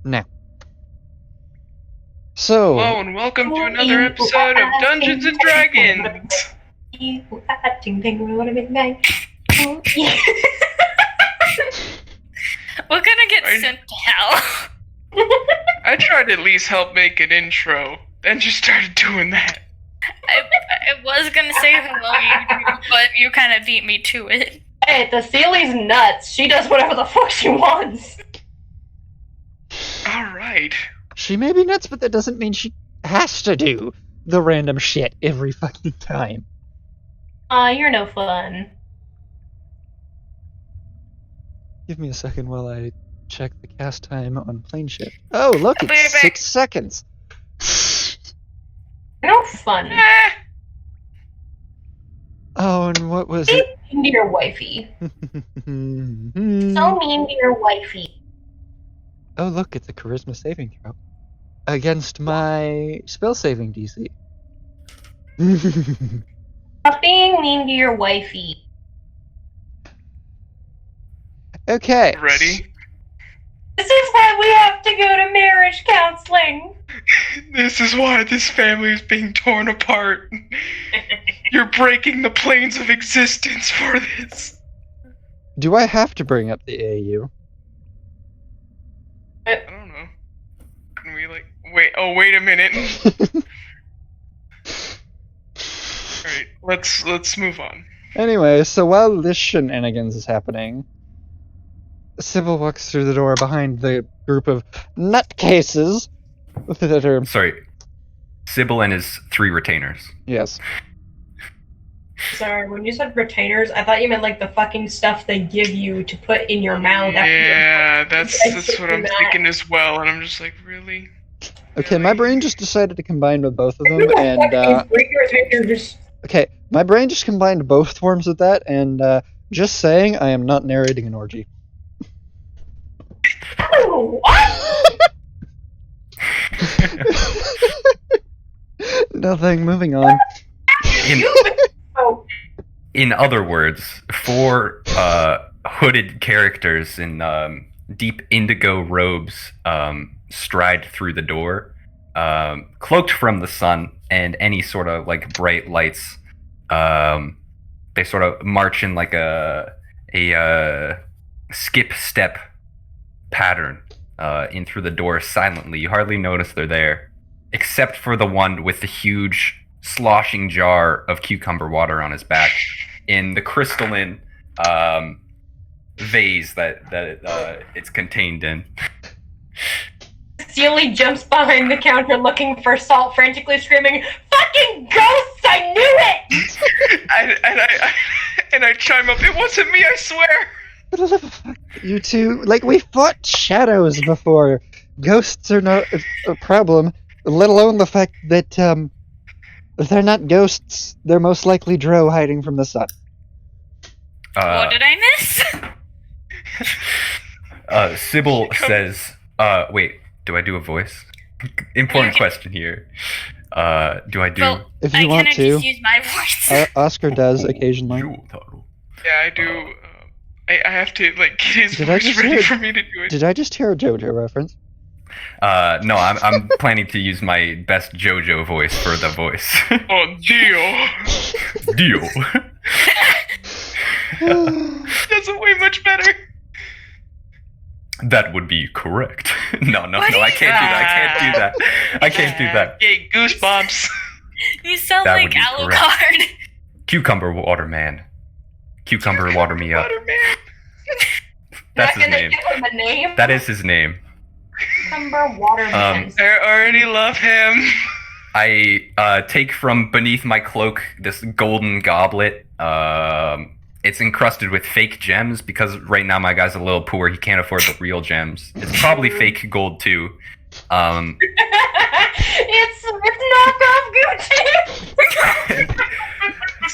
Now. So. Hello and welcome to another episode of Dungeons and Dragons. We're gonna get sent to hell. I tried to at least help make an intro, then just started doing that. I was gonna say hello, but you kind of beat me to it. Hey, the Sealy's nuts. She does whatever the fuck she wants. Alright. She may be nuts, but that doesn't mean she has to do the random shit every fucking time. Aw, you're no fun. Give me a second while I check the cast time on plane shift. Oh, look, I'll be right it's back. 6 seconds. You're no fun. Oh, and what was Be it? mean to your wifey. So mean to your wifey. Oh, look, it's a charisma saving throw. Against my spell saving DC. Stop being mean to your wifey. Okay. Ready? This is why we have to go to marriage counseling. This is why this family is being torn apart. You're breaking the planes of existence for this. Do I have to bring up the AU? I don't know. Can we wait a minute. Alright, let's move on. Anyway, so while this shenanigans is happening, Sybil walks through the door behind the group of nutcases that are... Sorry. Sybil and his 3 retainers. Yes. Sorry, when you said retainers, I thought you meant like the fucking stuff they give you to put in your mouth. Yeah, that's what I'm thinking as well, and I'm just like, really? Okay, my brain just decided to combine with both of them, and, okay, my brain just combined both forms of that, and, just saying, I am not narrating an orgy. Nothing, moving on. In other words, 4 hooded characters in deep indigo robes stride through the door, cloaked from the sun and any sort of like bright lights. They sort of march in like a skip step pattern in through the door silently. You hardly notice they're there, except for the one with the huge sloshing jar of cucumber water on his back in the crystalline vase that it's contained in. Sealy jumps behind the counter looking for salt, frantically screaming, "Fucking ghosts! I knew it!" and I chime up, "It wasn't me, I swear!" You two, like, we fought shadows before. Ghosts are not a problem, let alone the fact that, if they're not ghosts, they're most likely Drow hiding from the sun. What did I miss? Sybil says, wait, do I do a voice? Important question here. Do I do... Well, If I you want cannot to, just use my voice. Oscar does occasionally. Yeah, I do. I have to like get his Did I voice just ready hear- for me to do it. Did I just hear a JoJo reference? No, I'm planning to use my best JoJo voice for the voice. Oh, deal. Deal. That's way much better. That would be correct. No, What I is can't do that. I can't do that. Yay, goosebumps. You sound That like would be Alucard. Cucumber water man. Cucumber water me up. Water man. That's his Not gonna name. give him a name. That is his name. Cucumber Waterman. I already love him. I take from beneath my cloak this golden goblet. It's encrusted with fake gems because right now my guy's a little poor. He can't afford the real gems. It's probably fake gold too. It's knockoff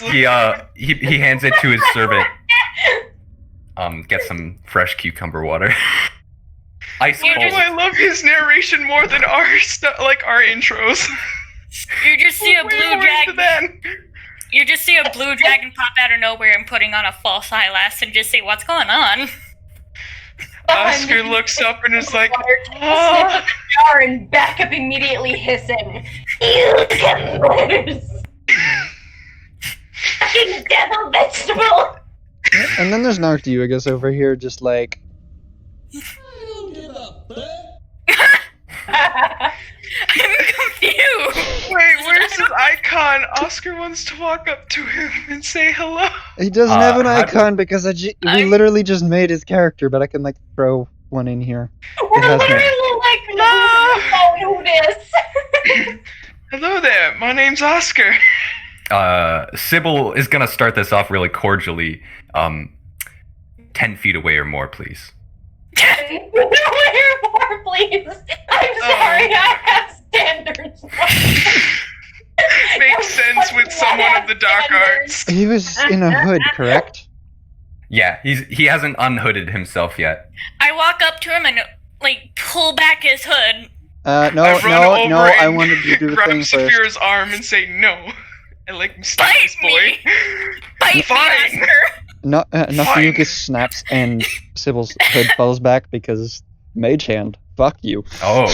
Gucci. He hands it to his servant. Get some fresh cucumber water. Ice You cold. Oh, I love his narration more than our our intros. You just see a Way blue more into dragon. that. You just see a blue dragon pop out of nowhere and putting on a false eyelash and just say, "What's going on?" Oscar looks up and is like, Snip oh. of the jar and back up immediately hissing. You gamblers! Fucking devil vegetable! And then there's Noctiugus over here, just like, I'm confused. Wait, where's his icon? Oscar wants to walk up to him and say hello. he doesn't have an how do- icon because we literally just made his character, but I can like throw one in here. We're has no- literally like, no, this. Hello there, my name's Oscar. Sybil is gonna start this off really cordially. 10 feet away or more, please. No, more, please. I'm sorry, I have standards. Makes sense with someone of the dark arts. He was in a hood, correct? Yeah, he hasn't unhooded himself yet. I walk up to him and like pull back his hood. No, I run over no, I and wanted to do the grab thing first. Saphira's arm and say no. I like stop Bite this boy. me. Bite Fine. me, Oscar. No, Fine. Noctiugus snaps and Sybil's hood falls back because Mage Hand. Fuck you. Oh,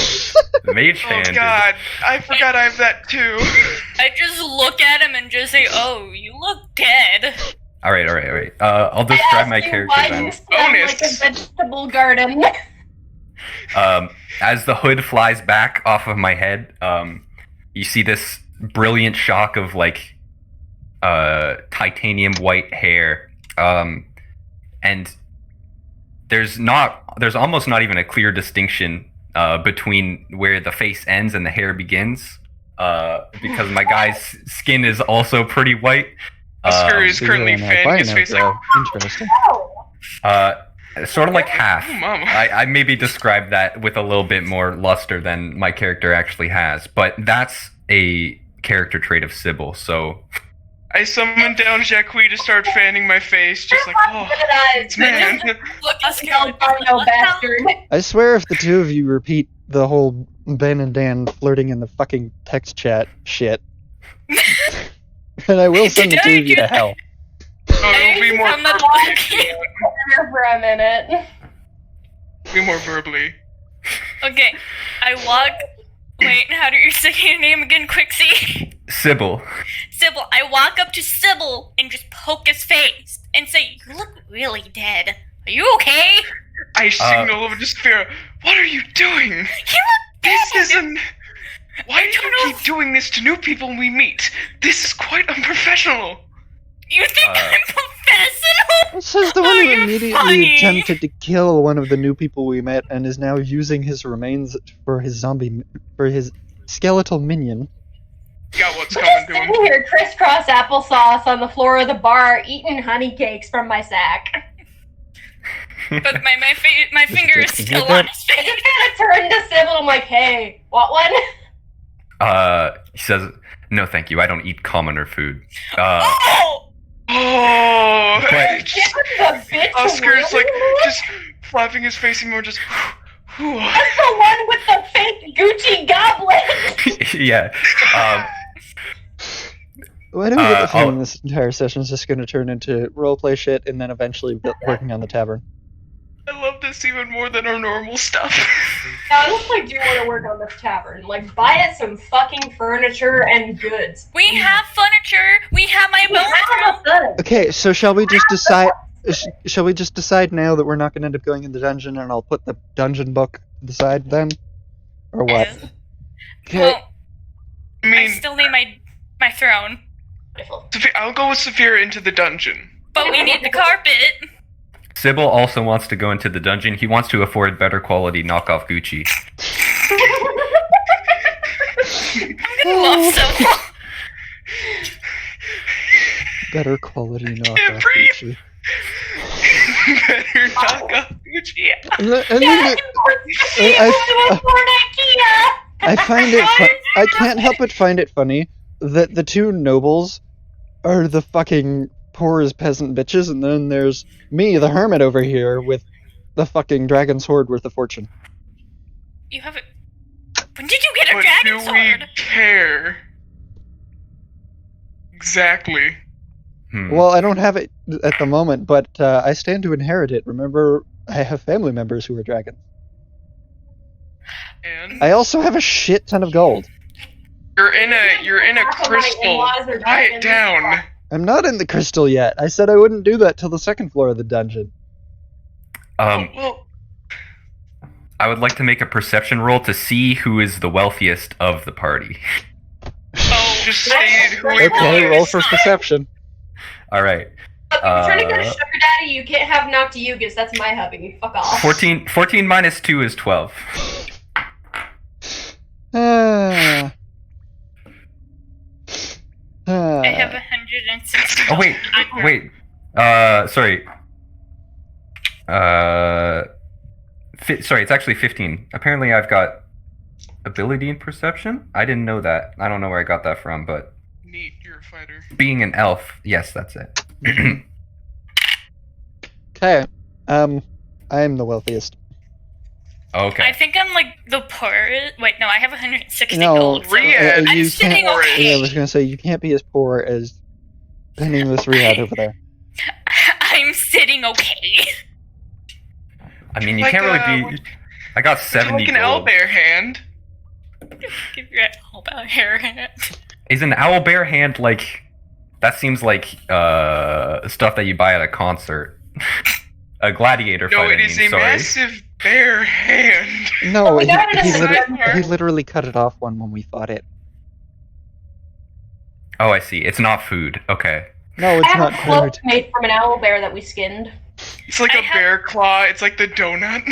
mage Oh hand. god, I forgot I have that too. I just look at him and just say, "Oh, you look dead." All right. I'll describe my character Why then. you sound like a Bonus. vegetable garden? As the hood flies back off of my head, you see this brilliant shock of like titanium white hair, and there's almost not even a clear distinction between where the face ends and the hair begins, because my guy's skin is also pretty white. Oscar is So currently you're an fanning his albino, face like, so interesting. Sort of like half. oh mama. I maybe describe that with a little bit more luster than my character actually has, but that's a character trait of Sybil. So I summoned down Jacques to start fanning my face, just like, oh, it's man. Look, Oscar. Albino bastard. I swear if the two of you repeat the whole Ben and Dan flirting in the fucking text chat shit, then I will send the two of you to hell. Oh, it'll be more I'm not verbally. Here for a minute. Be more verbally. Okay, I walk. Wait, how do you say your name again, Quixie? Sybil. Sybil. I walk up to Sybil and just poke his face and say, "You look really dead. Are you okay?" I signal over to Saphira, what are you doing? You look This dead. isn't... Why do you keep doing this to new people we meet? This is quite unprofessional. You think I'm professional? This is the one Oh, who you're immediately funny. attempted to kill one of the new people we met and is now using his remains for his skeletal minion. Got what's We're coming just to him. sitting here crisscross applesauce on the floor of the bar, eating honey cakes from my sack. But my finger is Interesting. still Okay. on his I face. just kind of turned to Sybil. I'm like, hey, what one? He says, "No, thank you. I don't eat commoner food." Oh! Oh, But- just, This is a bitch. Oscar's like, really? just flapping his face and more just, whew. That's the one with the fake Gucci goblet. Yeah. Why do we get the I'll- feeling this entire session is just going to turn into roleplay shit and then eventually working on the tavern? I love this even more than our normal stuff. I honestly do want to work on this tavern. Like, buy us some fucking furniture and goods. We have furniture. We have my We bonus room. have a good. Okay, so shall we just decide? Shall we just decide now that we're not going to end up going in the dungeon, and I'll put the dungeon book to the side then, or what? Okay. Well, I I mean, still need my throne. I'll go with Saphira into the dungeon. But we need the carpet. Sybil also wants to go into the dungeon. He wants to afford better quality knockoff Gucci. I love so much. Better quality knockoff Can't breathe. Gucci. Better knock off Gucci. And then Yeah, I find it. I can't help but find it funny that the two nobles are the fucking poor as peasant bitches, and then there's me, the hermit, over here with the fucking dragon sword worth a fortune. You have it. When did you get a But dragon do sword? we care? Exactly. Hmm. Well, I don't have it at the moment, but I stand to inherit it. Remember I have family members who are dragons. And I also have a shit ton of gold. you're in a Half of my crystal. in-laws are Quiet dragons. down. I'm not in the crystal yet. I said I wouldn't do that till the second floor of the dungeon. Well, I would like to make a perception roll to see who is the wealthiest of the party. just stated who it Okay, roll was. for perception. All right. Look, if you're trying to get a sugar daddy, you can't have Noctiugas. That's my hubby. Fuck off. 14 minus 2 is 12. Ah. I have Ah. 160. Oh, wait. Sorry. Sorry, it's actually 15. Apparently I've got ability and perception? I didn't know that. I don't know where I got that from, but Neat, you're a fighter. being an elf, yes, that's it. Okay. I'm the wealthiest. Okay. I think I'm like the poorest. Wait, no, I have 160 No, gold. so Rhea, I'm you sitting can't- okay. Yeah, I was gonna say you can't be as poor as penniless Riyadh over there. I'm sitting okay. I mean, you Like, can't really be... I got 70 like an gold. owlbear hand. Give your all about hair. Is an owlbear hand like... That seems like stuff that you buy at a concert. A gladiator No, fight, it is a massive bear hand. No, we got it he, as a he literally cut it off when we fought it. Oh, I see. It's not food. Okay. No, I it's have not a cloak food. made from an owl bear that we skinned. It's like I a have- bear claw. It's like the donut.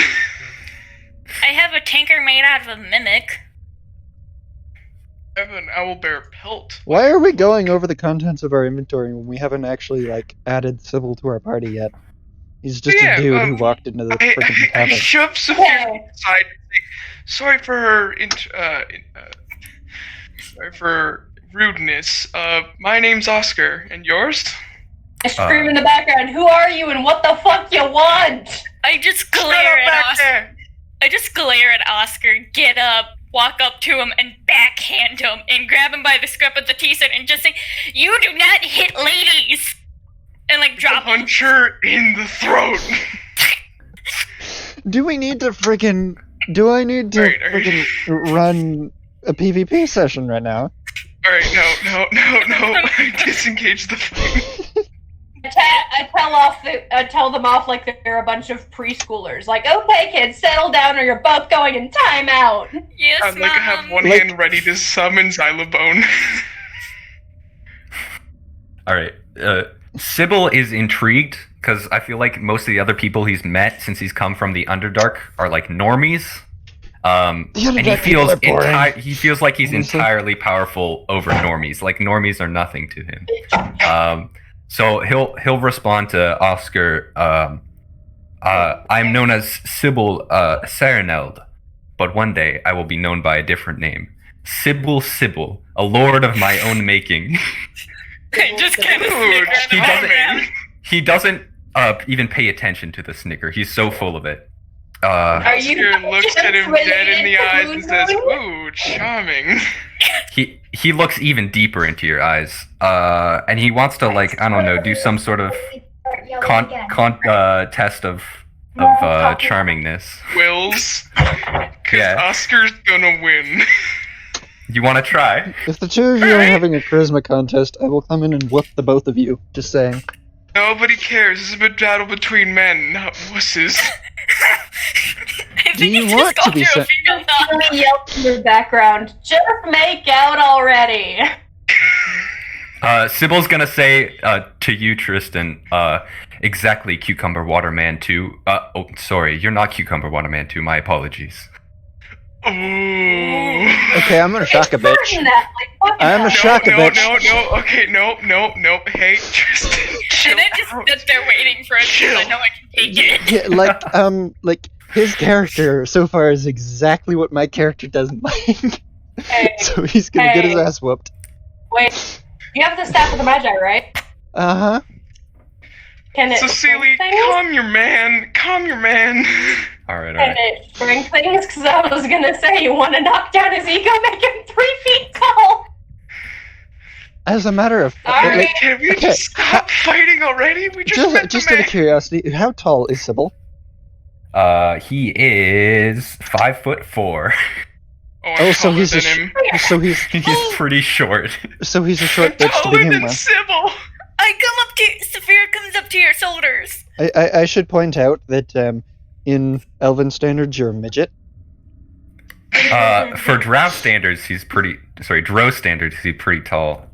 I have a tanker made out of a mimic. I have an owlbear pelt. Why are we going over the contents of our inventory when we haven't actually added Sybil to our party yet? He's just Yeah, a dude who walked into the freaking I tavern. shoved Sophia Okay. aside and say, sorry for her sorry for rudeness. My name's Oscar, and yours? I scream in the background, who are you and what the fuck you want? I just Shut glare up at back Oscar. there! I just glare at Oscar, get up, walk up to him, and backhand him, and grab him by the scruff of the t-shirt, and just say, "You do not hit ladies!" And drop him. Punch her in the throat. Do I need to freaking run a PvP session right now? Alright, no. I disengage the thing. I tell them off like they're a bunch of preschoolers. Like, okay, kids, settle down, or you're both going in timeout. Yes, I'd like to have Mom. one hand ready to summon Xylobone. Alright. Sybil is intrigued, because I feel like most of the other people he's met since he's come from the Underdark are normies. And he Underdark people feels are boring. he feels like he's Honestly. entirely powerful over normies. Like normies are nothing to him. So he'll respond to Oscar. I'm known as Sybil Sereneld, but one day I will be known by a different name. Sybil, a lord of my own making. Just kind of Dude, He doesn't even pay attention to the snicker. He's so full of it. Are you Oscar looks at him dead in the related to eyes and says, Moon? ooh, charming. He looks even deeper into your eyes, and he wants to I don't know, do some sort of test of charmingness. Wills. Because Yeah. Oscar's gonna win. You want to try? If the two of you are Alright. having a charisma contest, I will come in and whoop the both of you. Just saying. Nobody cares. This is a battle between men, not wusses. I Do think you it's want just to be go through a sent- female thought. Somebody yelled in the background, just make out already. Sybil's gonna say to you, Tristan, exactly, Cucumber Waterman 2. Oh, sorry, you're not Cucumber Waterman 2. My apologies. Ooh. Okay, I'm gonna shock a bitch. Certain that, like, fuck I'm a no. shock a bitch. No. Okay, no. Hey, Tristan, chill And I just out. sit there waiting for it because I know I can take it. Yeah, his character so far is exactly what my character doesn't like. Hey, So he's gonna get his ass whooped. wait, you have the staff of the Magi, right? Uh-huh. Can it Cecily, spring things? calm your man. All right. Can it spring things? Because I was gonna say, you want to knock down his ego, make him 3 feet tall. As a matter of Alright. like, Can we Okay, just stop fighting already? We just met just the out of man. curiosity, how tall is Sybil? He is 5'4". I'm so he's taller a than him. so he's He's pretty short. a short bitch to Taller begin than with. Sybil. I come up to Saphira comes up to your shoulders. I should point out that in Elven standards, you're a midget. For Drow standards, Drow standards, he's pretty tall.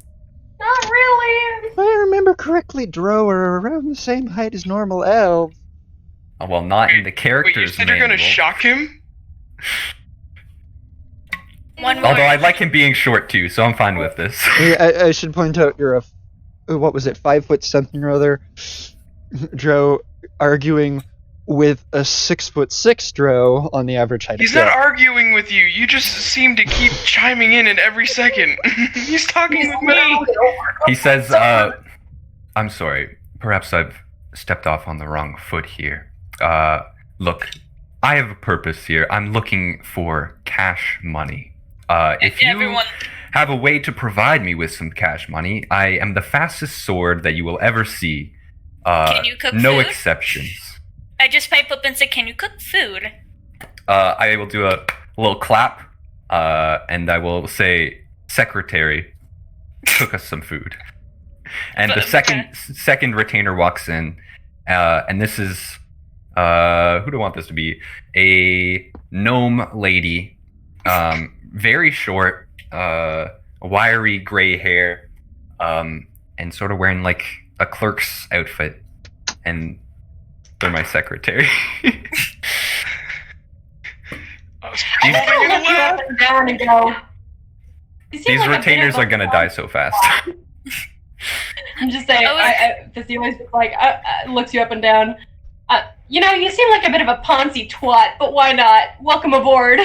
Not really. If I remember correctly, Drow are around the same height as normal elves. Well, not in the Wait, you characters said you're gonna manual. shock him? One more. Although I like him being short too, so I'm fine with this. I should point out you're what was it, 5 foot something or other Drow arguing with a 6'6" Drow on the average height. He's of not Drow. arguing with you. You just seem to keep chiming in at every second. He's talking with me. He says, I'm sorry, perhaps I've stepped off on the wrong foot here. Look, I have a purpose here. I'm looking for cash money. If you Everyone, have a way to provide me with some cash money, I am the fastest sword that you will ever see. Can you cook no food? exceptions. I just pipe up and say, "Can you cook food?" I will do a little clap, and I will say, "Secretary, cook us some food." And the second retainer walks in, and this is who do I want this to be? A gnome lady, very short, wiry gray hair, and sort of wearing like a clerk's outfit, and they're my secretary. Holding in the lap. Up and down and go. You seem These like a bit retainers of a are gonna die so fast. I'm just saying. Oh, Vasily's like looks you up and down. You seem like a bit of a Ponzi twat, but why not? Welcome aboard.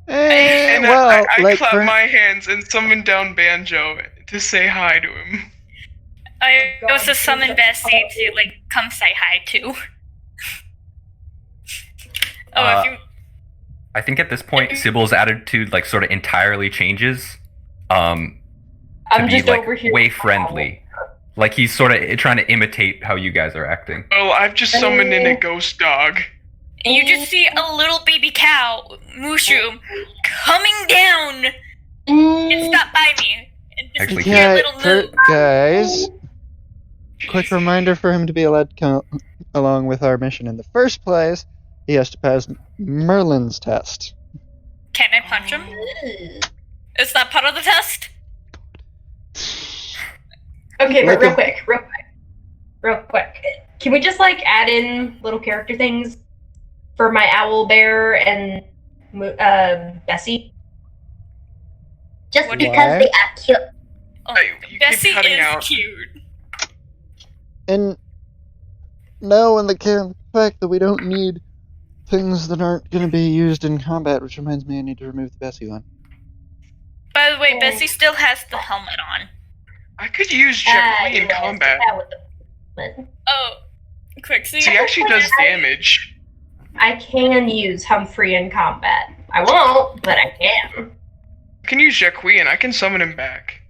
And Well, I like clap for- my hands and summon down Banjo to say hi to him. I God, also summon Jesus. Bessie to come say hi to. If you I think at this point, Sybil's attitude sort of entirely changes. To I'm be just over here. way friendly. Like he's sort of trying to imitate how you guys are acting. Oh, I've just summoned in a ghost dog. and you just see a little baby cow, Mushroom, coming down and stop by me. And just Actually, do a Okay, little move. guys. Quick reminder for him to be allowed to come along with our mission in the first place. He has to pass Merlin's test. Can I punch him? Is that part of the test? Okay, but Like real quick. Can we just add in little character things for my owl bear and Bessie? Just What- because Why? they are cute. Oh, Hey, you keep Bessie cutting is out. cute. And no, in the fact that we don't need things that aren't going to be used in combat, which reminds me I need to remove the Bessie one. By the way, Bessie still has the helmet on. I could use Jet Li in yes, combat. that with the- Oh, Quixie. He actually does damage. I can use Humphrey in combat. I won't, but I can. I can use Jet Li and I can summon him back.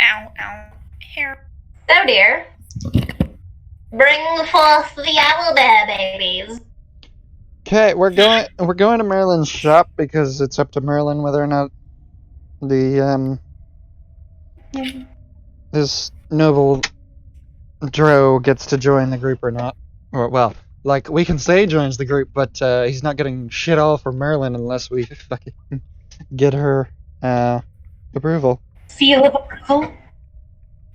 Ow, ow. Here. So, dear. Bring forth the owlbear babies. Okay, we're going to Merlin's shop because it's up to Merlin whether or not the this noble Drow gets to join the group or not. Or well, we can say he joins the group, but he's not getting shit all for Merlin unless we fucking get her approval. Seal of approval.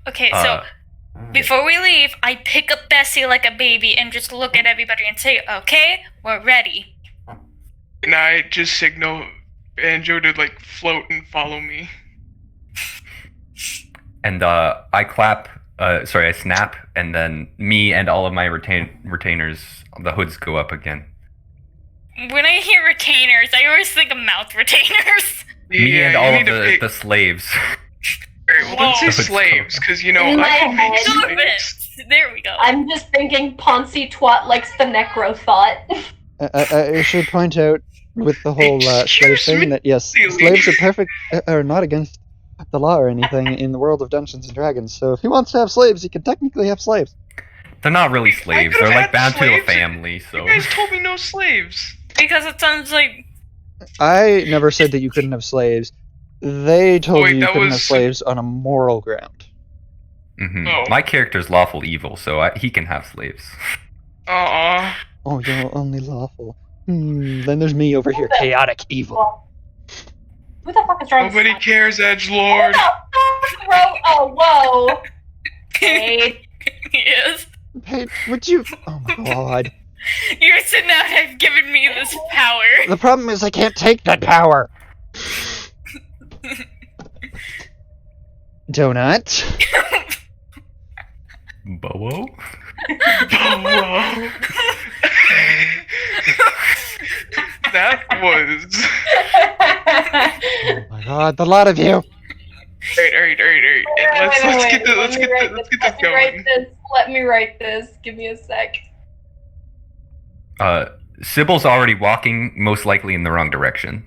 Okay, so before we leave, I pick up Bessie like a baby and just look at everybody and say, "Okay, we're ready." And I just signal Banjo to float and follow me. And I clap. I snap, and then me and all of my retainers, the hoods go up again. When I hear retainers, I always think of mouth retainers. Me and you all need of to pick- the slaves. Alright, well, don't say Whoa. slaves, because In I my can make head- slaves. There we go. I'm just thinking Ponzi twat likes the necro thought. I should point out with the whole slave Excuse thing me, that yes, silly. slaves are not against the law or anything in the world of Dungeons and Dragons. So if he wants to have slaves, he can technically have slaves. They're not really slaves. could've They're like had bound to a slaves. family. So You guys told me no slaves. Because it sounds like I never said that you couldn't have slaves. They told Wait, you you that couldn't have was- slaves on a moral ground. Oh. My character's lawful evil, so he can have slaves. Oh, you're only lawful. Then there's me over here, chaotic evil. Well, who the fuck is trying Nobody to cares, Edgelord. Oh, whoa. Hey. yes. Hey, would you? Oh my god. You should not have given me this power. The problem is I can't take that power. Donut. Bowo? That was. Oh my god, the lot of you. Alright. Let's get this going. Let me write this. Give me a sec. Sybil's already walking, most likely in the wrong direction.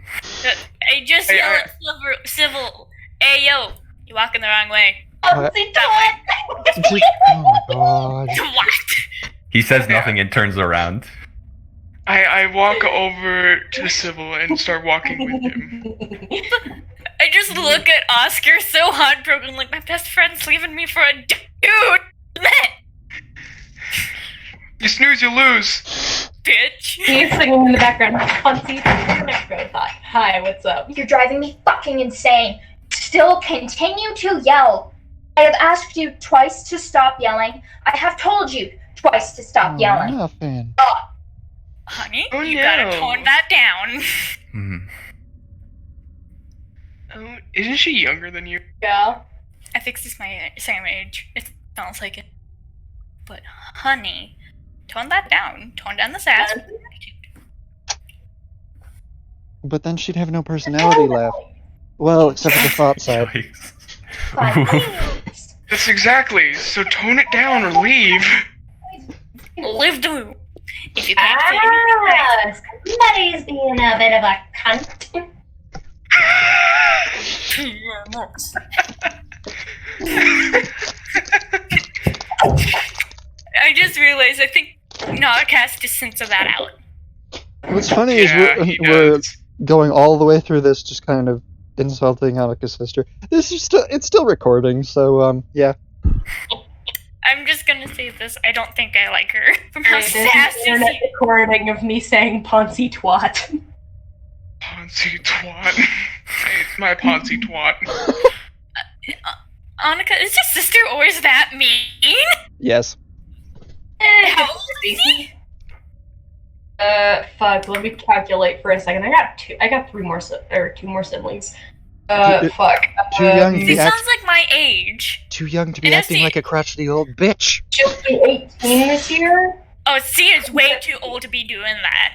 I just Hey, yell at Civil. Hey, yo, you walking the wrong way. What? That Oh my god. way. What? He says nothing and turns around. I walk over to Sybil and start walking with him. I just look at Oscar so heartbroken, like my best friend's leaving me for a dude. You snooze, you lose. Bitch. He's singing in the background. Fancy thought. Hi, what's up? You're driving me fucking insane. Still continue to yell. I have asked you twice to stop yelling. I have told you twice to stop yelling. Nothing. Honey, Oh, you no. gotta tone that down. Hmm. Oh, isn't she younger than you? Yeah. I think she's my same age. It sounds like it. But honey, tone that down. Tone down the sass. But then she'd have no personality left. Well, except for the thought side. Yikes. Fine, please. That's exactly. So tone it down or leave. Live do. If you can't say anything nice, Somebody's being a bit of a cunt. I just realized I think Nog has to censor that out. What's funny Yeah, is he we're does. going all the way through this, just kind of insulting Annika's sister. This is it's still recording, so yeah. I'm just gonna say this. I don't think I like her. From how This is sassy an internet she recording of me saying Ponzi twat. Ponzi twat. Hey, it's my Ponzi twat. Annika, is your sister always that mean? Yes. How old is he? Fuck. Let me calculate for a second. I got two more siblings. Too- Fuck. too young to He be sounds like my age. Too young to be And if acting she- like a crotchety old bitch. She'll be 18 this year. Oh, she is way too old to be doing that.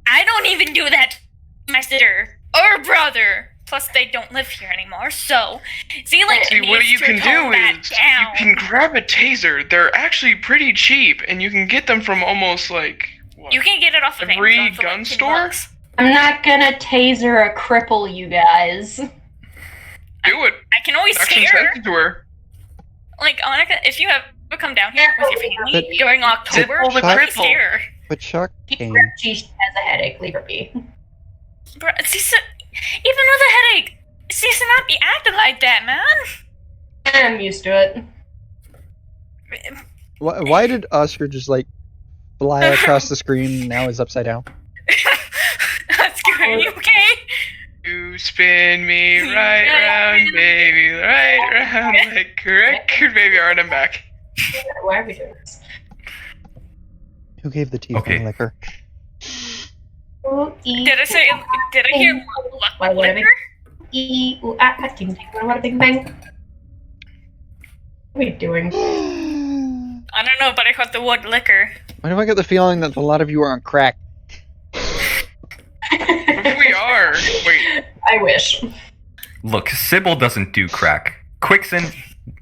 I don't even do that to my sister or brother. Plus, they don't live here anymore, so see, like, See, what needs you to can tone do that is down. you can grab a taser. They're actually pretty cheap, and you can get them from almost like what? You can get it off of Every Amazon for, gun like, $10 store? bucks. I'm not gonna taser a cripple, you guys. do it. I can always Actually, scare her. send it to her. Like, Annika, if you ever come down here with your family But- during October, Simple the let me cripple. scare her. But Chuck came. She has a headache. Leave her be. Bro, even with a headache, she should not be acting like that, man. I'm used to it. Why did Oscar just like fly across the screen and now he's upside down? Oscar, are you okay? You spin me right round, baby, right round like a record, baby. Alright, I'm back. Why are we doing this? Who gave the teeth Okay. liquor? Ooh, ee, Did I hear Why would I liquor? ee, ooh, ah, ah, ting, ting, what a big bang. What are we doing? I don't know, but I heard the word liquor. Why do I get the feeling that a lot of you are on crack? We are. Wait. I wish. Look, Sybil doesn't do crack. Quicksand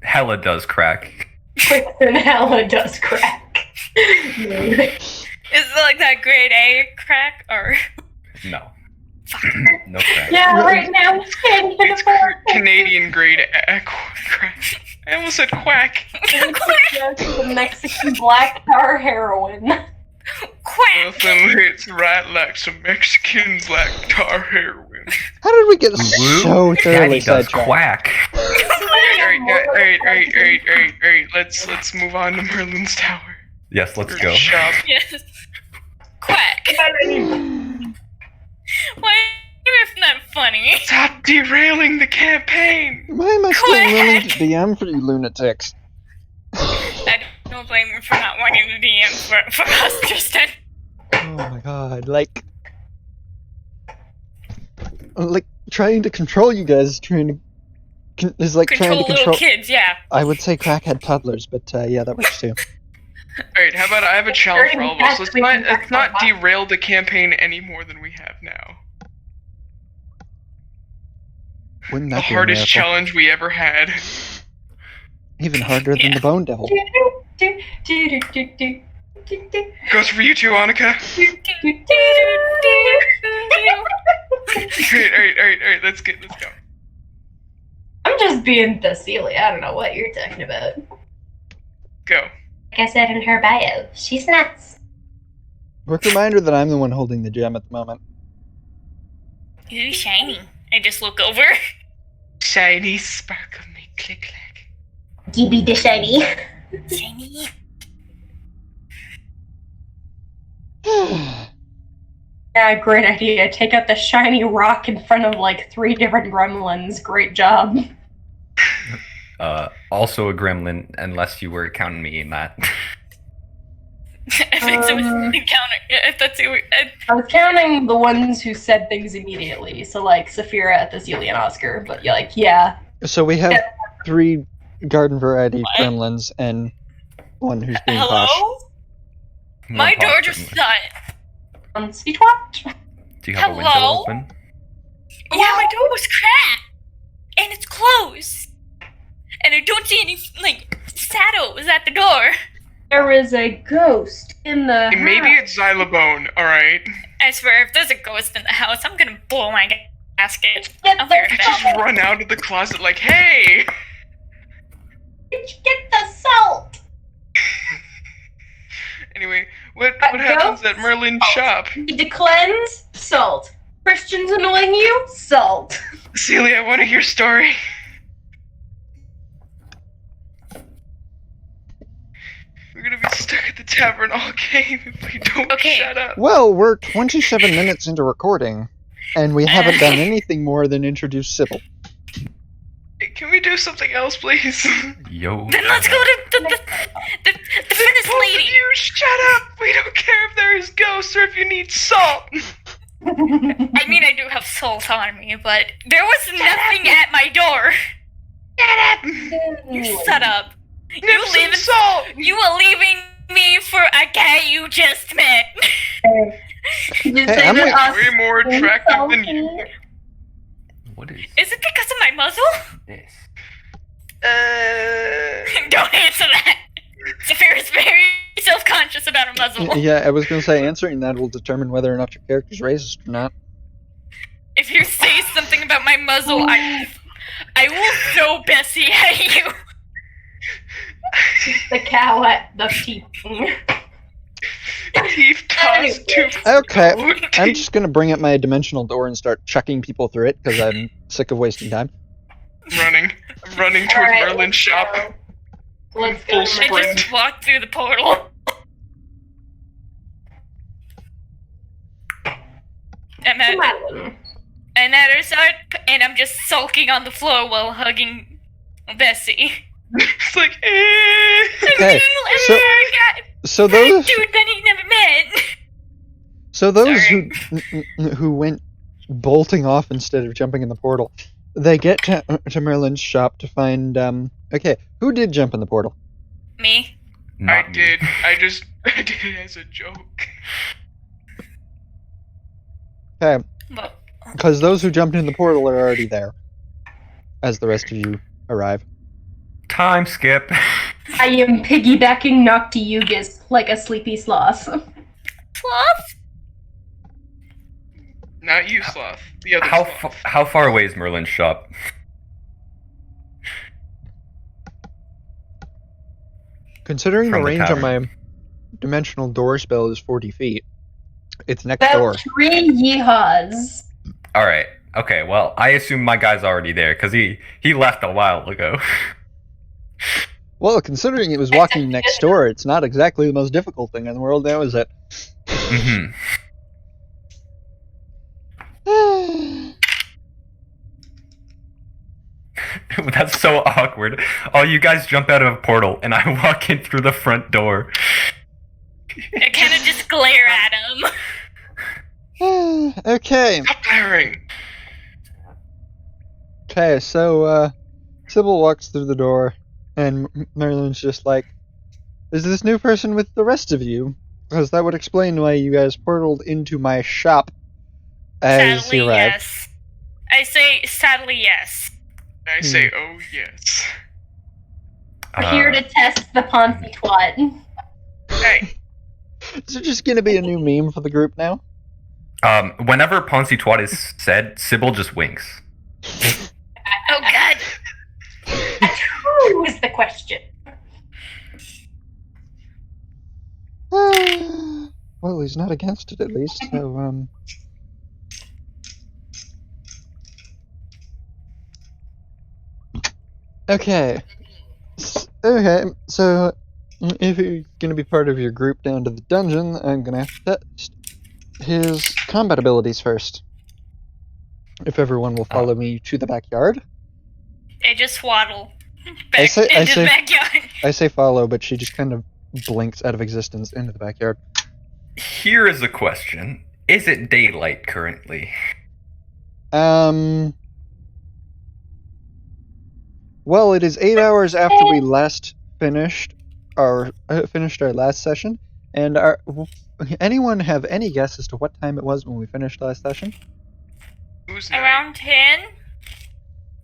hella does crack. Quicksand hella does crack. Is it like that grade A crack or? No. Fuck. No crack. Yeah, right now it's 10 to the It's 4. Canadian grade crack. I almost said quack. The Mexican black tar heroin. Quack! Nothing hits right like some Mexican black tar heroin. How did we get Woo. so Daddy thoroughly does sidetracked? quack. Alright. Let's move on to Merlin's tower. Yes, let's Or go. shop. Yes. Quack! Why isn't that funny? Stop derailing the campaign. Why am I still Quack. willing to DM for you lunatics? I don't blame you for not wanting to DM for us, Tristan. Oh my god, like trying to control you guys, is like trying Control to little control. kids, yeah. I would say crackhead toddlers, but yeah, that works too. Alright, how about I have a challenge for all of us. Let's not derail the campaign any more than we have now. Wouldn't The that be a hardest miracle? challenge we ever had. Even harder than Yeah. the Bone Devil. Goes for you too, Annika. Alright, let's go. I'm just being Cecilia. I don't know what you're talking about. Go. Like I said in her bio, she's nuts. Quick reminder that I'm the one holding the gem at the moment. Ooh, shiny. I just look over. Shiny sparkle me click clack. Give me the shiny. Shiny. Yeah, great idea. Take out the shiny rock in front of like 3 different gremlins. Great job. Also a gremlin, unless you were counting me in that. I think so. If that's who I was counting the ones who said things immediately. So like Saphira, Thecilia, and Oscar. But yeah. So we have 3 garden variety What? gremlins and one who's being posh. Hello? My One door posh just gremlin. shut. Sweet what? Do you have a window Hello? open? Yeah, my door was cracked. And it's closed. And I don't see any, shadows at the door. There is a ghost in the Hey, maybe house. it's Xylobone, alright? I swear, if there's a ghost in the house, I'm gonna blow my gasket. Get I'll be right the back. Just run out of the closet like, hey! Get the salt. Anyway, what happens at Merlin's shop? Need to cleanse? Salt. Christians annoying you? Salt. Celia, I want to hear story. We're gonna be stuck at the tavern all game if we don't Okay. shut up. Well, we're 27 minutes into recording, and we haven't done anything more than introduce Sybil. Hey, can we do something else, please? Yo. Then let's go to the fitness Both of lady. you, shut up! We don't care if there is ghosts or if you need salt. I mean, I do have salt on me, but there was nothing at my door. You shut up. Nip some salt. You were leaving me for a guy you just met. You Hey, say I'm that like- us Way more attractive than you. salty? What is Is it because of my muzzle? this? Don't answer that. Saphir is very self-conscious about her muzzle. Yeah, I was going to say answering that will determine whether or not your character's racist or not. If you say something about my muzzle, I will throw Bessie at you. The cow at the teeth. Teeth tossed to Okay, float. I'm just going to bring up my dimensional door and start chucking people through it because I'm sick of wasting time. running towards Alright, Merlin's let's shop. go. Let's go. Full I sprint. just walked through the portal. I'm at Madeline. her side, and I'm just sulking on the floor while hugging Bessie. It's like, Okay, so- So those, dude that he never met. who went bolting off instead of jumping in the portal, they get to Merlin's shop to find. Okay, who did jump in the portal? Me. I Not me. did. I did it as a joke. Okay, But because those who jumped in the portal are already there, as the rest of you arrive. Time skip. I am piggybacking Noctiugus like a sleepy sloth. Sloth? Not you, Sloth. The other Sloth. How far away is Merlin's shop? Considering the From the range on tavern. my dimensional door spell is 40 feet, it's next door. About 3 yeehaws. All right. Okay. Well, I assume my guy's already there because he left a while ago. Well, considering it was walking next door, it's not exactly the most difficult thing in the world now, is it? Mm-hmm. That's so awkward. Oh, you guys jump out of a portal, and I walk in through the front door. I kind of just glare at him. Okay. Stop glaring. Okay, so, Sybil walks through the door, and Merlin's just like, is this new person with the rest of you? Because that would explain why you guys portaled into my shop as Sadly, he arrived. yes. I say, sadly, yes. I say, oh yes. We're here to test the Ponzi twat. Hey, Is it just gonna be a new meme for the group now? Whenever Ponzi Twat is said, Sybil just winks. Oh, God. Who is the question? Well, he's not against it at least, so, Okay. Okay, so if you're gonna be part of your group down to the dungeon, I'm gonna have to test his combat abilities first. If everyone will follow me to the backyard. I just waddle I back say- I into say- the backyard. I say follow, but she just kind of blinks out of existence into the backyard. Here is a question: is it daylight currently? Well, it is 8 hours after we last finished our last session, and anyone have any guess as to what time it was when we finished last session? who's night? Around 10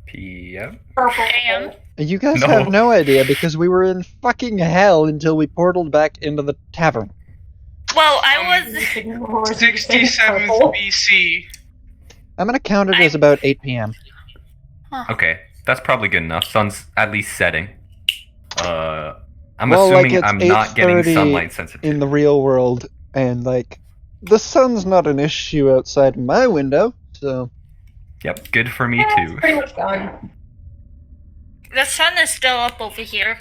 PM. Purple. a.m. You guys No. have no idea because we were in fucking hell until we portaled back into the tavern. Well, I was... 67th BC. I'm gonna count it as about 8 p.m. Okay, that's probably good enough. Sun's at least setting. I'm Well, like, assuming it's I'm not getting 8:30 sunlight sensitivity. in the real world, and like the sun's not an issue outside my window, so Yep, good for me Yeah, too. it's pretty much gone. The sun is still up over here.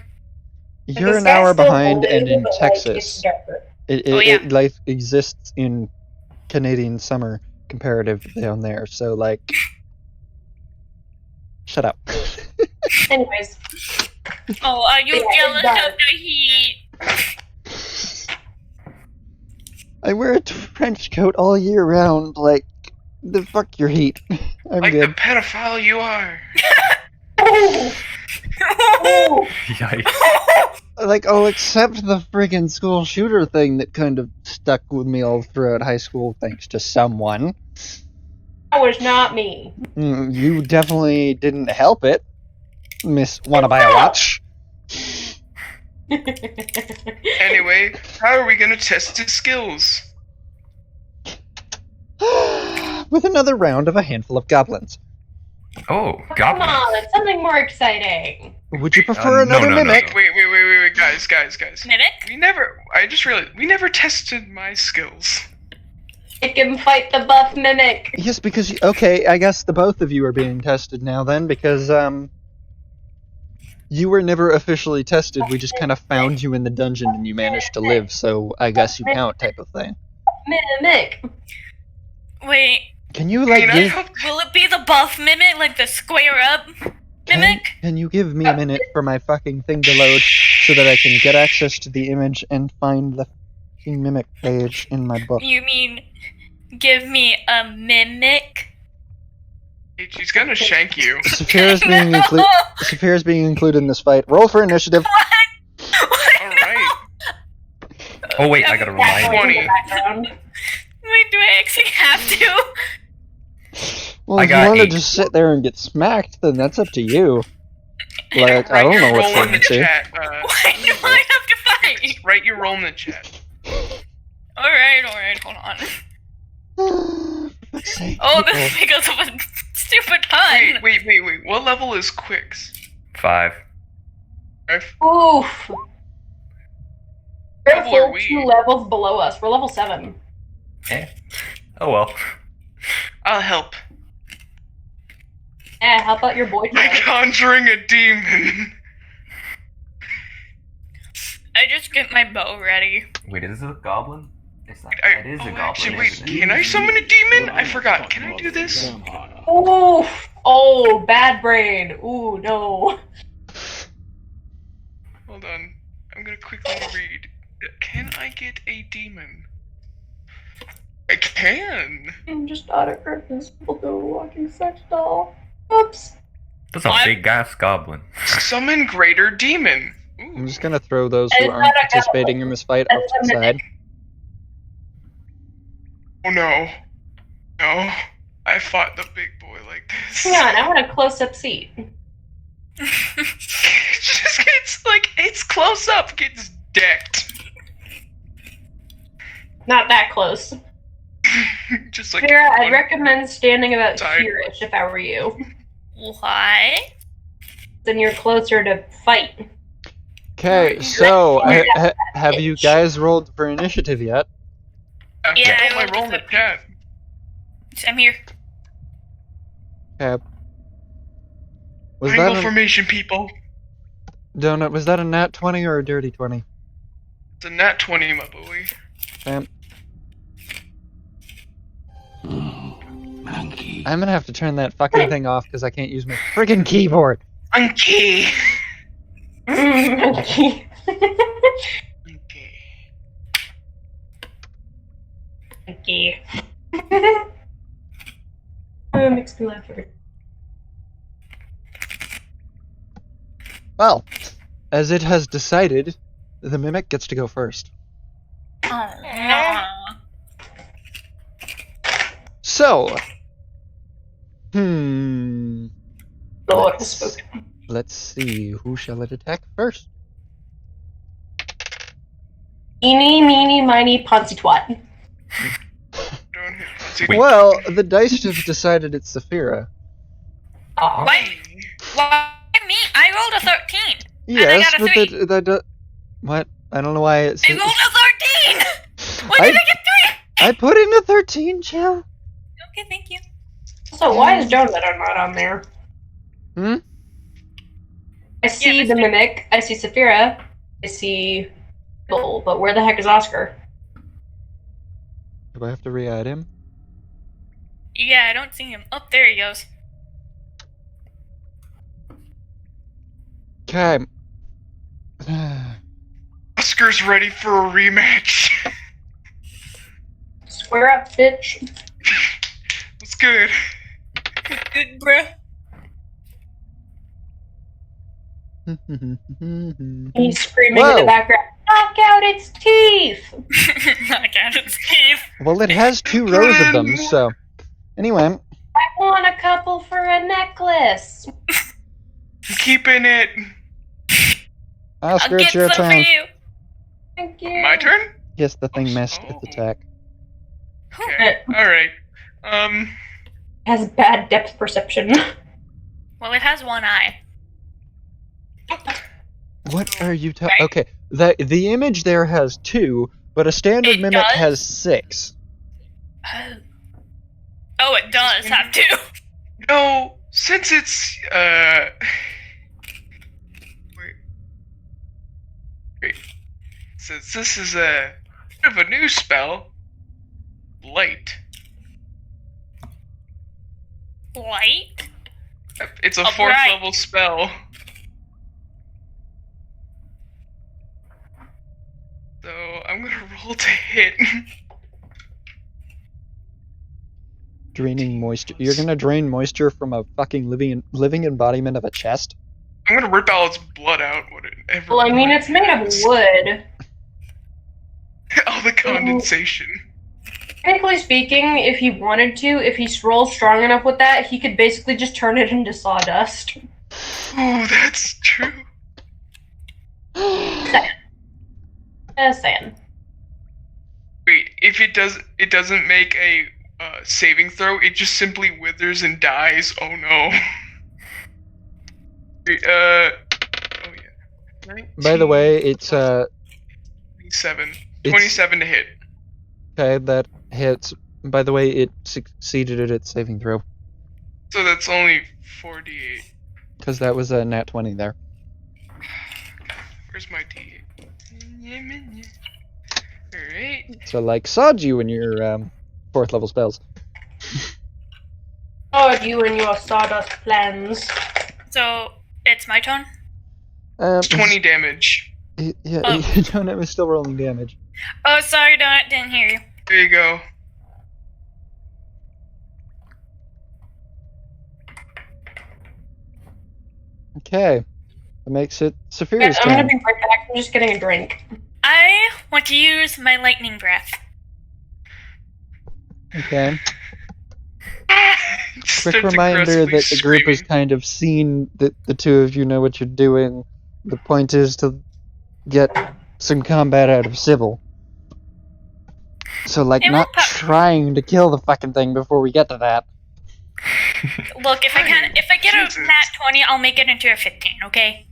you're The an sky's hour still behind, blue, and in but, like, Texas, it's darker. Oh, yeah. life exists in Canadian summer comparative down there. So like, shut up. Anyways, Oh, are you Yeah, jealous it's dark. of the heat? I wear a trench coat all year round. Like, the fuck your heat. I'm Like good. the pedophile you are. oh, oh, Yikes. Like, I'll accept the friggin' school shooter thing that kind of stuck with me all throughout high school, thanks to someone. that was not me. You definitely didn't help it, Miss Wanna Buy a Watch. Anyway, how are we gonna test his skills? With another round of a handful of goblins. Oh, Come goblins. on, something more exciting. Would you prefer no, another no, no. mimic? Wait, guys. Mimic? We never tested my skills. It can fight the buff mimic. Yes, because okay, I guess the both of you are being tested now then, because you were never officially tested. We just kind of found you in the dungeon and you managed to live, so I guess you count, type of thing. Mimic. Wait, Can you like I give? hope will it be the buff mimic, like the square up mimic? Can you give me a minute for my fucking thing to load so that I can get access to the image and find the fucking mimic page in my book? You mean give me a mimic? she's gonna shank you. Saphira's being No! Saphira's being included in this fight. Roll for initiative. All right. Oh wait, I gotta That remind. noise in 20. the background. Wait, do I actually have to? Well, I if you got want to 8. just sit there and get smacked, then that's up to you. Like, I Write don't your know roll what's in the to say. chat. Why do I have to fight? Write your roll in the chat. Alright, hold on. For fuck's sake, Oh, people. this is because of a stupid pun. Wait. What level is Quicks? 5. Five? Oof. They're level are full we? 2 levels below us. We're level 7. Eh. Oh well. I'll help. How about your boy By toy? conjuring a demon. I just get my bow ready. Wait, is this a goblin? It's not. I- It is a goblin. Actually, wait. isn't it? Can I summon a demon? I forgot. Can I do this? Oh, bad brain. Ooh, no. Hold on. I'm gonna quickly read. Can I get a demon? I can. I'm just not a simple door walking sex doll. Oops. That's a What? big ass goblin. Summon greater demon. I'm Ooh. just gonna throw those who It's aren't not a participating in this fight That's off to the a side. Oh no. No. I fought the big boy like this. Hang on, I want a close-up seat. It just gets like it's close up, gets decked. Not that close. Just like Vera, I'd one- recommend standing about side. here-ish if I were you. Why? Then you're closer to fight. Okay, so have you guys rolled for initiative yet? Yeah, I I rolled roll in the the- chat. I'm here. Okay. Was Triangle that formation, people. Donut? Was that a nat 20 or a dirty 20? It's a nat 20, my boy. Damn. I'm gonna have to turn that fucking thing off because I can't use my friggin' keyboard. Monkey. Monkey. Okay. Monkey. Makes me laugh every Well, as it has decided, the mimic gets to go first. Oh, no. So, Lord, let's, spoken. let's see, who shall it attack first? Eeny, meeny, miny, poncy twat. Don't hit pussy. Wait. Well, the dice have decided it's Saphira. Aw. What? Why me? I rolled a 13. Yes, got a but three. that what? I don't know why it's. I rolled a 13! Why did I get 3? I put in a 13, chill. Okay, thank you. So why is Donut not on there? Hmm? I see that's the fair. Mimic, I see Saphira, I see Bull, but where the heck is Oscar? Do I have to re-add him? Yeah, I don't see him. Oh, there he goes. Okay. Oscar's ready for a rematch. Square up, bitch. What's good? Good, bruh. He's screaming in Whoa. the background, knock out its teeth! Knock out its teeth. Well, it has 2 rows of them, so. Anyway, I want a couple for a necklace! I'm keeping it. Oscar, I'll it's get your some for turn. you. Thank you. My turn? Yes, the thing missed its attack. Okay. Alright. Has bad depth perception. Well, it has one eye. What are you talking? Okay, the image there has 2, but a standard It mimic does? has 6. Oh. Oh, it does have 2. No, since it's wait. Since this is a bit of a new spell, light. Light? It's a Oh, 4th right. level spell. So I'm gonna roll to hit. Draining moisture. You're gonna drain moisture from a fucking living embodiment of a chest? I'm gonna rip all its blood out. Whatever. Well, I mean, it's made of wood. all the condensation. Technically speaking, if he wanted to, if he rolls strong enough with that, he could basically just turn it into sawdust. Oh, that's true. Just saying. Wait, if it doesn't make a saving throw. It just simply withers and dies. Oh no. Wait, oh yeah. 19, By the way, it's 26, 27. 27 to hit. Okay, that hits. By the way, it succeeded at its saving throw. So that's only 48. Because that was a nat 20 there. Where's my D8? Alright. So, like, sod you in your 4th level spells. Oh, you and your sawdust plans. So it's my turn. 20 damage. Yeah, Oh. you don't have still rolling damage. Oh, sorry, didn't hear you. There you go. Okay. That makes it Guys, Saphira's I'm gonna turn. be right back. I'm just getting a drink. I want to use my lightning breath. Okay. Just Quick starts reminder aggressively that the group has screaming. kind of seen that the two of you know what you're doing. The point is to get some combat out of Sybil. So, like, It not won't pop- trying to kill the fucking thing before we get to that. Look, if I get Jesus. a nat 20, I'll make it into a 15. Okay.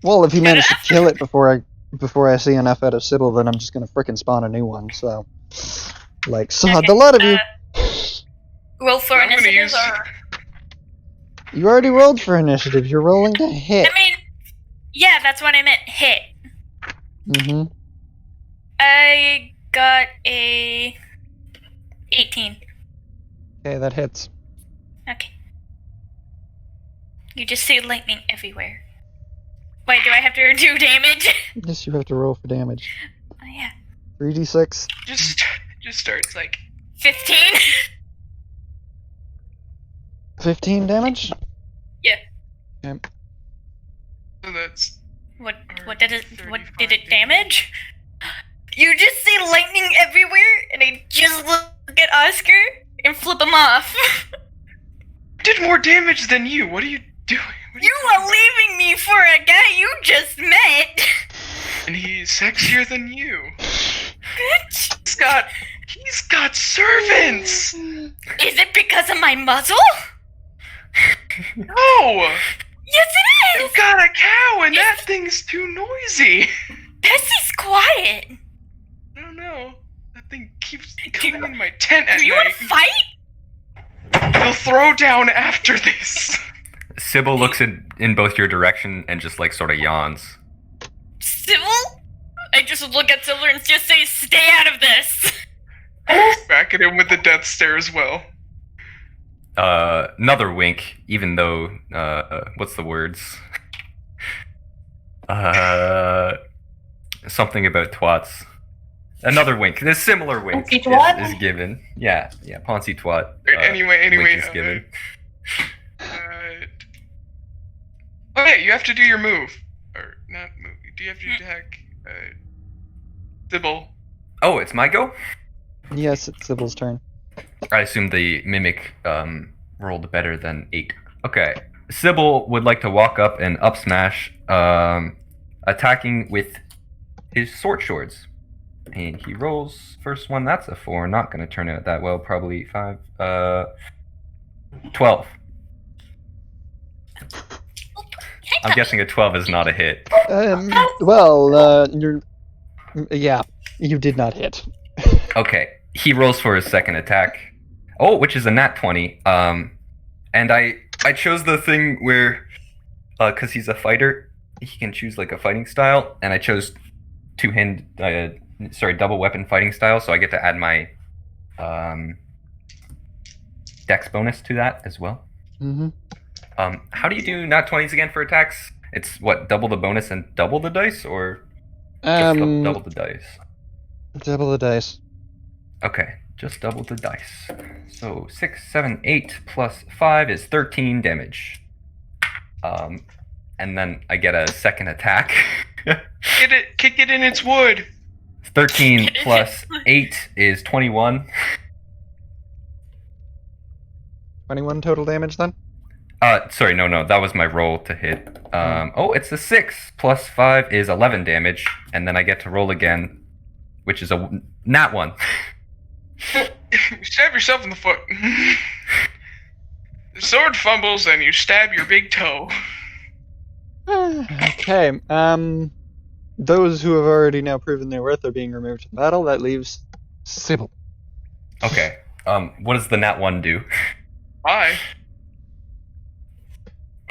Well, if you Good manage to after- kill it before I see enough out of Sybil, then I'm just gonna frickin' spawn a new one, so... Like, sod Okay, the lot of you! Roll for I'm gonna initiative, use- or You already rolled for initiative, you're rolling to hit. I mean, yeah, that's what I meant. Hit. Mm-hmm. I got a 18. Okay, that hits. Okay. You just see lightning everywhere. Wait, do I have to do damage? Yes, you have to roll for damage. Oh yeah. 3d6. Just starts like 15. 15 damage? Yeah. Okay. so that's What did it damage? You just see lightning everywhere, and I just look at Oscar and flip him off. did more damage than you. What are you doing? What are You are leaving me for a guy you just met. And he's sexier than you. Bitch. He's got servants. Is it because of my muzzle? No, Yes, it you is. got a cow, and that thing's too noisy. Bessie's quiet. I don't know. That thing keeps coming in my tent at Do you want night. to fight? He'll throw down after this. Sybil looks in both your direction and just like sort of yawns. Sybil? I just look at Sybil and just say, "Stay out of this." Back at him with the death stare as well. Another wink, even though, what's the words? Something about twats. Another wink. This similar wink Poncy twat? is given. Yeah, Poncy twat. Anyway, wink is given. Okay, you have to do your move. Or, not move. Do you have to attack, Sybil? Oh, it's my go? Yes, it's Sybil's turn. I assume the mimic rolled better than 8. Okay. Sybil would like to walk up and up smash, attacking with his short swords. And he rolls first one. That's a 4. Not going to turn out that well. Probably 5. 12. I'm guessing a 12 is not a hit. Yeah, you did not hit. Okay. He rolls for his second attack. Oh, which is a nat 20. And I chose the thing where, because he's a fighter, he can choose like a fighting style, and I chose double weapon fighting style, so I get to add my dex bonus to that as well. Mm-hmm. How do you do nat 20s again for attacks? It's what, double the bonus and double the dice, or just double the dice? Double the dice. Okay, just double the dice. So 6, 7, 8 plus 5 is 13 damage. And then I get a second attack. Kick it in its wood. 13 plus 8 is 21. 21 total damage then? Sorry, no, that was my roll to hit. Oh, it's a 6 plus 5 is 11 damage, and then I get to roll again, which is a nat 1. You stab yourself in the foot. The sword fumbles and you stab your big toe. Okay, those who have already now proven their worth are being removed from battle. That leaves Sybil. Okay. What does the nat 1 do? Bye.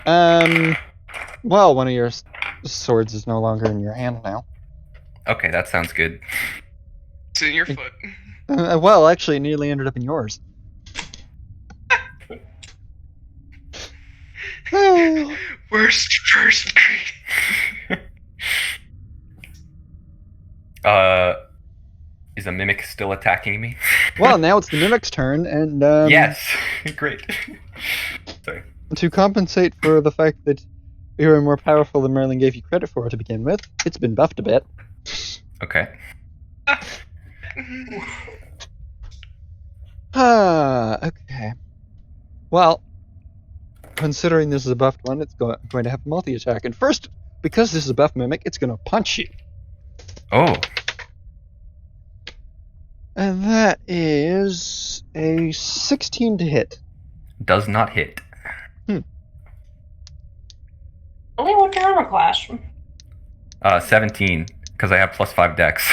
Well, one of your swords is no longer in your hand now. Okay, that sounds good. It's in your foot. Well, actually, it nearly ended up in yours. Oh. Worst first grade. Is a mimic still attacking me? Well, now it's the mimic's turn, and Yes. Great. Sorry. to compensate for the fact that you are more powerful than Merlin gave you credit for to begin with, it's been buffed a bit. Okay. Okay. Well, considering this is a buffed one, it's going to have multi-attack. And first, because this is a buff mimic, it's going to punch you. Oh. And that is a 16 to hit. Does not hit. Only what's your armor class? 17, because I have +5 dex.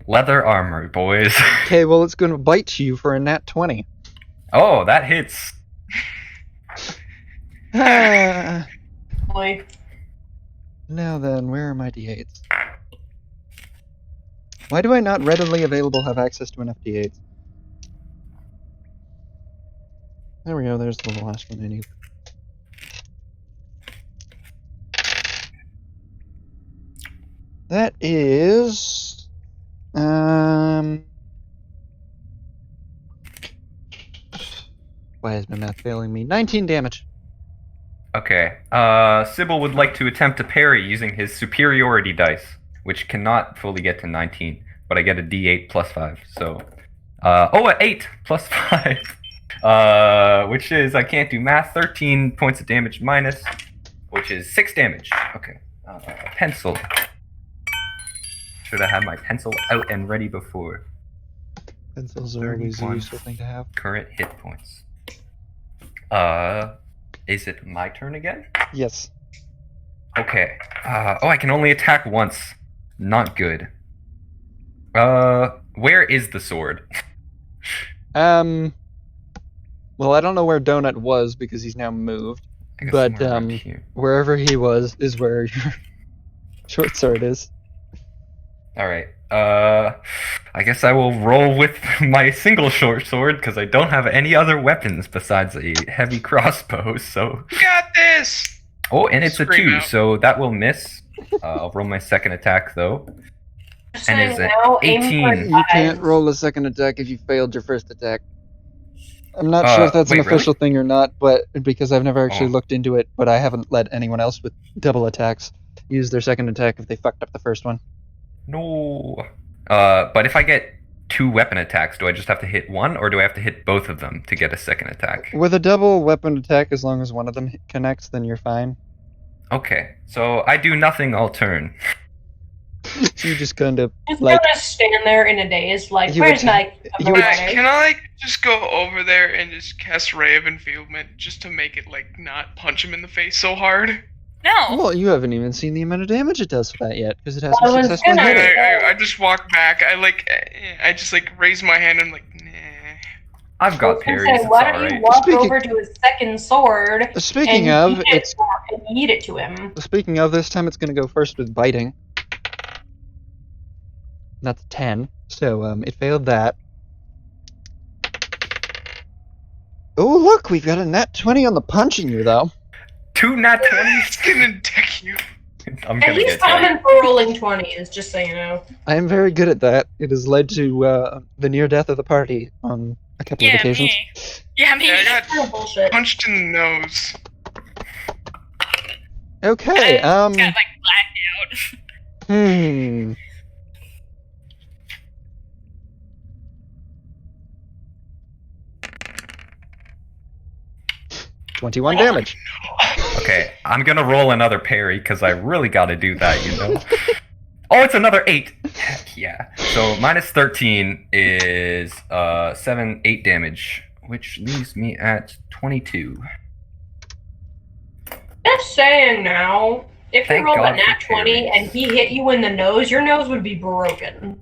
Leather armor, boys. Okay, well, it's going to bite you for a nat 20. Oh, that hits. Ah. Boy. Now then, where are my d8s? Why do I not readily available have access to enough d8s? There we go, there's the last one I need. That is... Why is my math failing me? 19 damage. Okay. Sybil would like to attempt to parry using his superiority dice, which cannot fully get to 19, but I get a d8 +5. So, an 8 +5, which is, I can't do math, 13 points of damage minus, which is 6 damage. Okay. Pencil. Should have had my pencil out and ready before. Pencils are always a 31. useful thing to have. Current hit points. Is it my turn again? Yes. Okay. I can only attack once. Not good. Where is the sword? Well, I don't know where Donut was because he's now moved, I guess but somewhere around here. wherever he was is where your short sword is. Alright. I guess I will roll with my single short sword because I don't have any other weapons besides a heavy crossbow, so... You got this! Oh, and it's Scream a 2, out. so that will miss. I'll roll my second attack, though. Just And so is you it know, aim for 18? You can't eyes. roll a second attack if you failed your first attack. I'm not sure if that's an wait, really? official thing or not, but because I've never actually Oh. looked into it, but I haven't let anyone else with double attacks use their second attack if they fucked up the first one. No. But if I get 2 weapon attacks, do I just have to hit one, or do I have to hit both of them to get a second attack? With a double weapon attack, as long as one of them connects, then you're fine. Okay, so I do nothing all turn. You just kind of Just like gonna stand there in a daze, like, You where's would- my you would- Can I like just go over there and just cast Ray of Enfeeblement just to make it like not punch him in the face so hard? No. well, you haven't even seen the amount of damage it does for that yet because it hasn't I was successfully gonna- hit it. I just walk back. I just like raise my hand and I'm like, nah. I've got parries, it's Why don't you alright. walk Speaking- over to his second sword Speaking and of, yeet it's and yeet it to him? speaking of, this time it's going to go first with biting. That's 10, so it failed that. Oh look, we've got a nat 20 on the punching you though. 2 nat 20s? It's gonna deck you. I'm And gonna he's get hit. common for rolling 20s, just so you know. I am very good at that. It has led to the near death of the party on a couple of Yeah, occasions. me. Yeah, me. Yeah, I got Oh, bullshit. punched in the nose. Okay, Got like blacked out. hmm. $21 damage. Okay, I'm gonna roll another parry because I really gotta do that, you know? Oh, it's another 8! Heck yeah. So, minus 13 is 8 damage, which leaves me at 22. Just saying now, If Thank you rolled God a nat for 20 parries. and he hit you in the nose, your nose would be broken.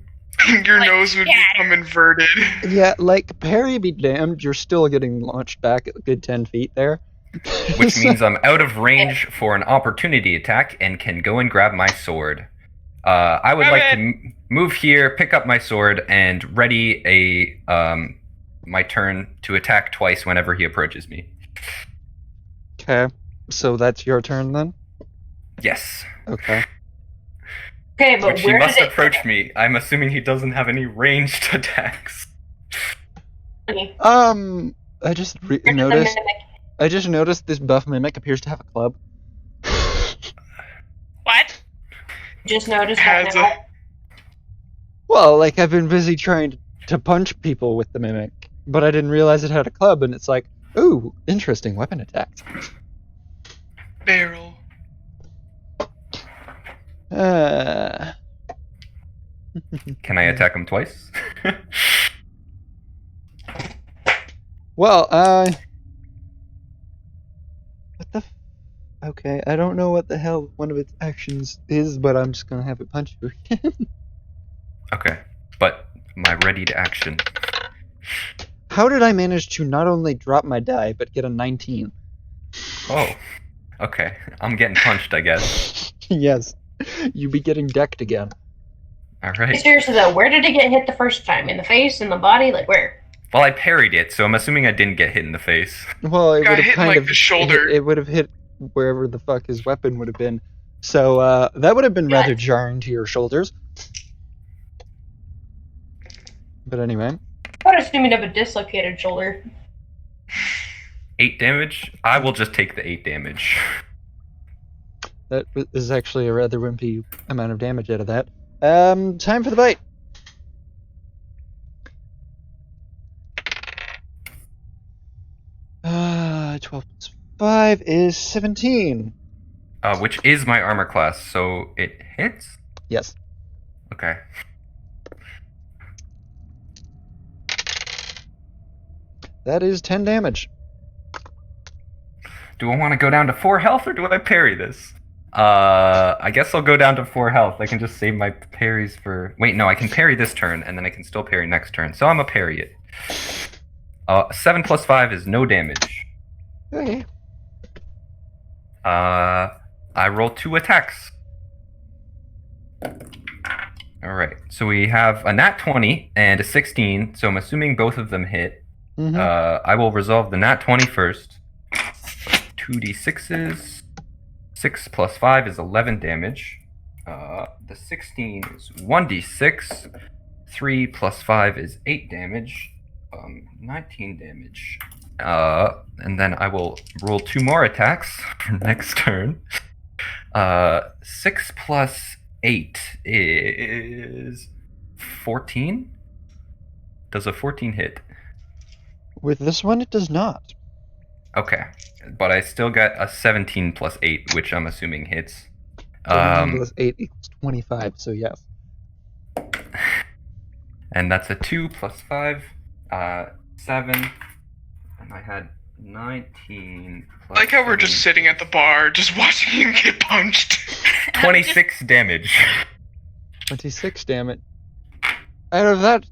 Your Like, nose would scatter. become inverted. Yeah, like, parry be damned, you're still getting launched back at a good 10 feet there. Which means I'm out of range for an opportunity attack and can go and grab my sword. I would Grab like it. to move here, pick up my sword, and ready my turn to attack twice whenever he approaches me. Okay, so that's your turn then? Yes. Okay. Okay, but Which he where must did it approach me. I'm assuming he doesn't have any ranged attacks. I just Where did the noticed. mimic- I just noticed this buff mimic appears to have a club. What? Just noticed that Has now. a- Well, like, I've been busy trying to punch people with the mimic, but I didn't realize it had a club, and it's like, ooh, interesting weapon attacks. Barrel. Can I attack him twice? Well, what the okay, I don't know what the hell one of its actions is, but I'm just gonna have it punch you again. Okay, but my ready to action. How did I manage to not only drop my die, but get a 19? Oh, okay. I'm getting punched, I guess. Yes, you be getting decked again. All Hey, right. seriously though, where did it get hit the first time? In the face? In the body? Like where? Well, I parried it, so I'm assuming I didn't get hit in the face. Well, it Got would have hit in, kind like, of the shoulder. It would have hit wherever the fuck his weapon would have been. So that would have been rather jarring to your shoulders. But anyway, I would assume you'd have a dislocated shoulder. 8 damage? I will just take the 8 damage. that is actually a rather wimpy amount of damage out of that. Time for the bite. Uh, 12 plus 5 is 17. Which is my armor class, so it hits? Yes. Okay. That is 10 damage. Do I want to go down to 4 health, or do I parry this? I guess I'll go down to 4 health. I can just save my parries for... Wait, no, I can parry this turn, and then I can still parry next turn. So I'm a parry it. 7 plus 5 is no damage. Okay. I roll 2 attacks. Alright, so we have a nat 20 and a 16, so I'm assuming both of them hit. Mm-hmm. I will resolve the nat 20 first. 2d6s. 6 plus 5 is 11 damage. The 16 is 1d6. 3 plus 5 is 8 damage. 19 damage. And then I will roll 2 more attacks for next turn. 6 plus 8 is 14. Does a 14 hit? With this one, it does not. Okay, but I still got a 17 plus 8, which I'm assuming hits. 17 plus 8 equals 25, so yes. And that's a 2 plus 5, 7, and I had 19 plus Like how we're just 7, sitting at the bar, just watching him get punched. 26 damage. 26 damage. Out of that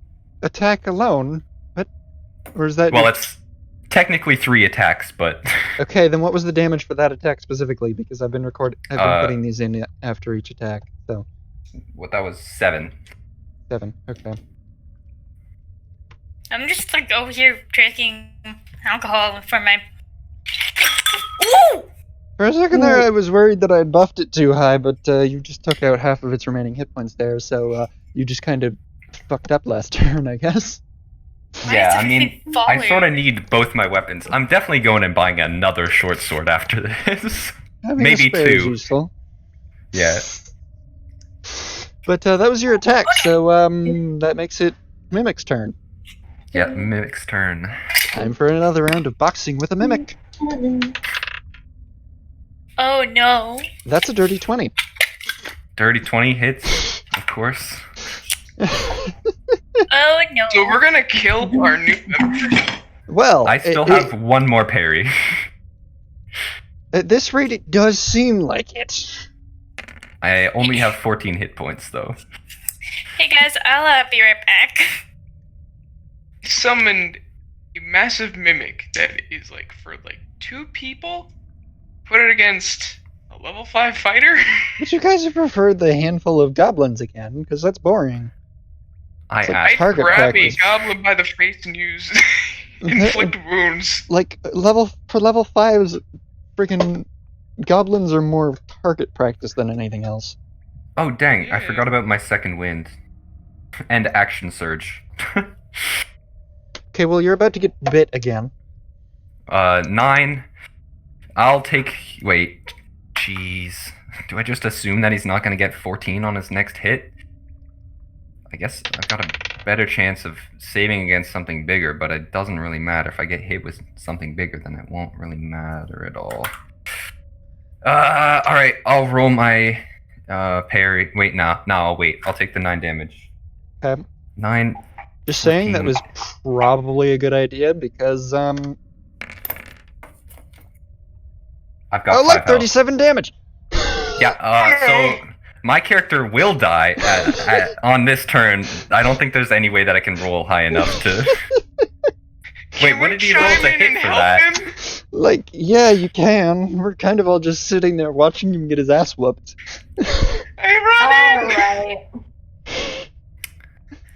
attack alone, what? Or is that... Well, it's technically 3 attacks, but Okay, then what was the damage for that attack specifically? Because I've been putting these in after each attack, so... what that was 7. 7, okay. I'm just like over here drinking alcohol for my. Ooh! For a second there, I was worried that I had buffed it too high, but you just took out half of its remaining hit points there, so you just kind of fucked up last turn, I guess. Why Yeah, is I mean, everything I falling? sort of need both my weapons. I'm definitely going and buying another short sword after this. Having Maybe a spare is 2. useful. Yeah. But that was your attack, so that makes it Mimic's turn. Yeah, Mimic's turn. Time for another round of boxing with a Mimic. Oh no. That's a dirty 20. Dirty 20 hits, of course. Oh no. So we're gonna kill our new member. Well, I still have 1 more parry. at this rate, it does seem like it. I only have 14 hit points, though. Hey guys, I'll be right back. Summoned a massive mimic that is like for like 2 people. Put it against a level 5 fighter. Would you guys have preferred the handful of goblins again? Because that's boring. I It's like asked. I'd target grab practice. a goblin by the face and use inflict wounds. Like level 5s, freaking goblins are more target practice than anything else. Oh, dang. I Yeah. forgot about my second wind. And action surge. Okay, well you're about to get bit again. 9. I'll take... Wait. Jeez. Do I just assume that he's not going to get 14 on his next hit? I guess I've got a better chance of saving against something bigger, but it doesn't really matter. If I get hit with something bigger, then it won't really matter at all. Alright, I'll roll my parry. Wait, no, I'll wait. I'll take the 9 damage. Okay. 9. Just saying that 14. was probably a good idea because I've got oh 5 look, health. 37 damage. Yeah, so my character will die on this turn. I don't think there's any way that I can roll high enough to... Wait, Can what we did he roll chime to in hit and for help that? him? Like, yeah, you can. We're kind of all just sitting there watching him get his ass whooped. Hey, run in!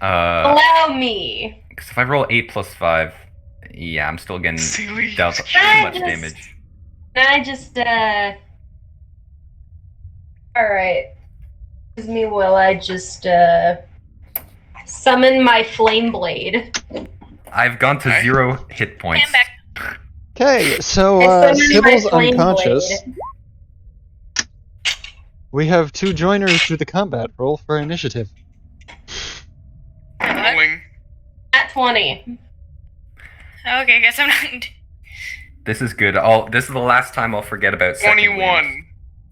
Alright. Allow me. Because if I roll 8 plus 5, yeah, I'm still getting Silly. dealt too I much just- damage. Can I just, Alright. Excuse me while I just, summon my flame blade. I've gone to 0 hit points. I'm back. Okay, so I summon my Sybil's flame unconscious. blade. We have 2 joiners to the combat roll for initiative. Rolling. At 20. Okay, guess I'm not. This is good. This is the last time I'll forget about second wind 21.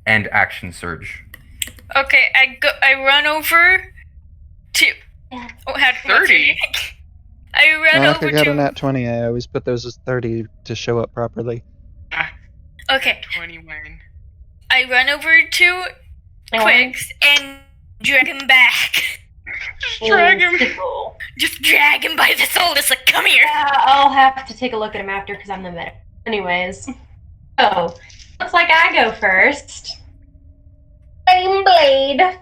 and action surge. Okay, I run over to. Oh, how 30. I run If over I got a to. nat 20, I always put those as 30 to show up properly. Okay, 21. I run over to Quicks and drag him back. Just drag him. Sickle. Just drag him by the soul. It's like, come here. Yeah, I'll have to take a look at him after because I'm the medic. Anyways. Oh, looks like I go first. Flame blade.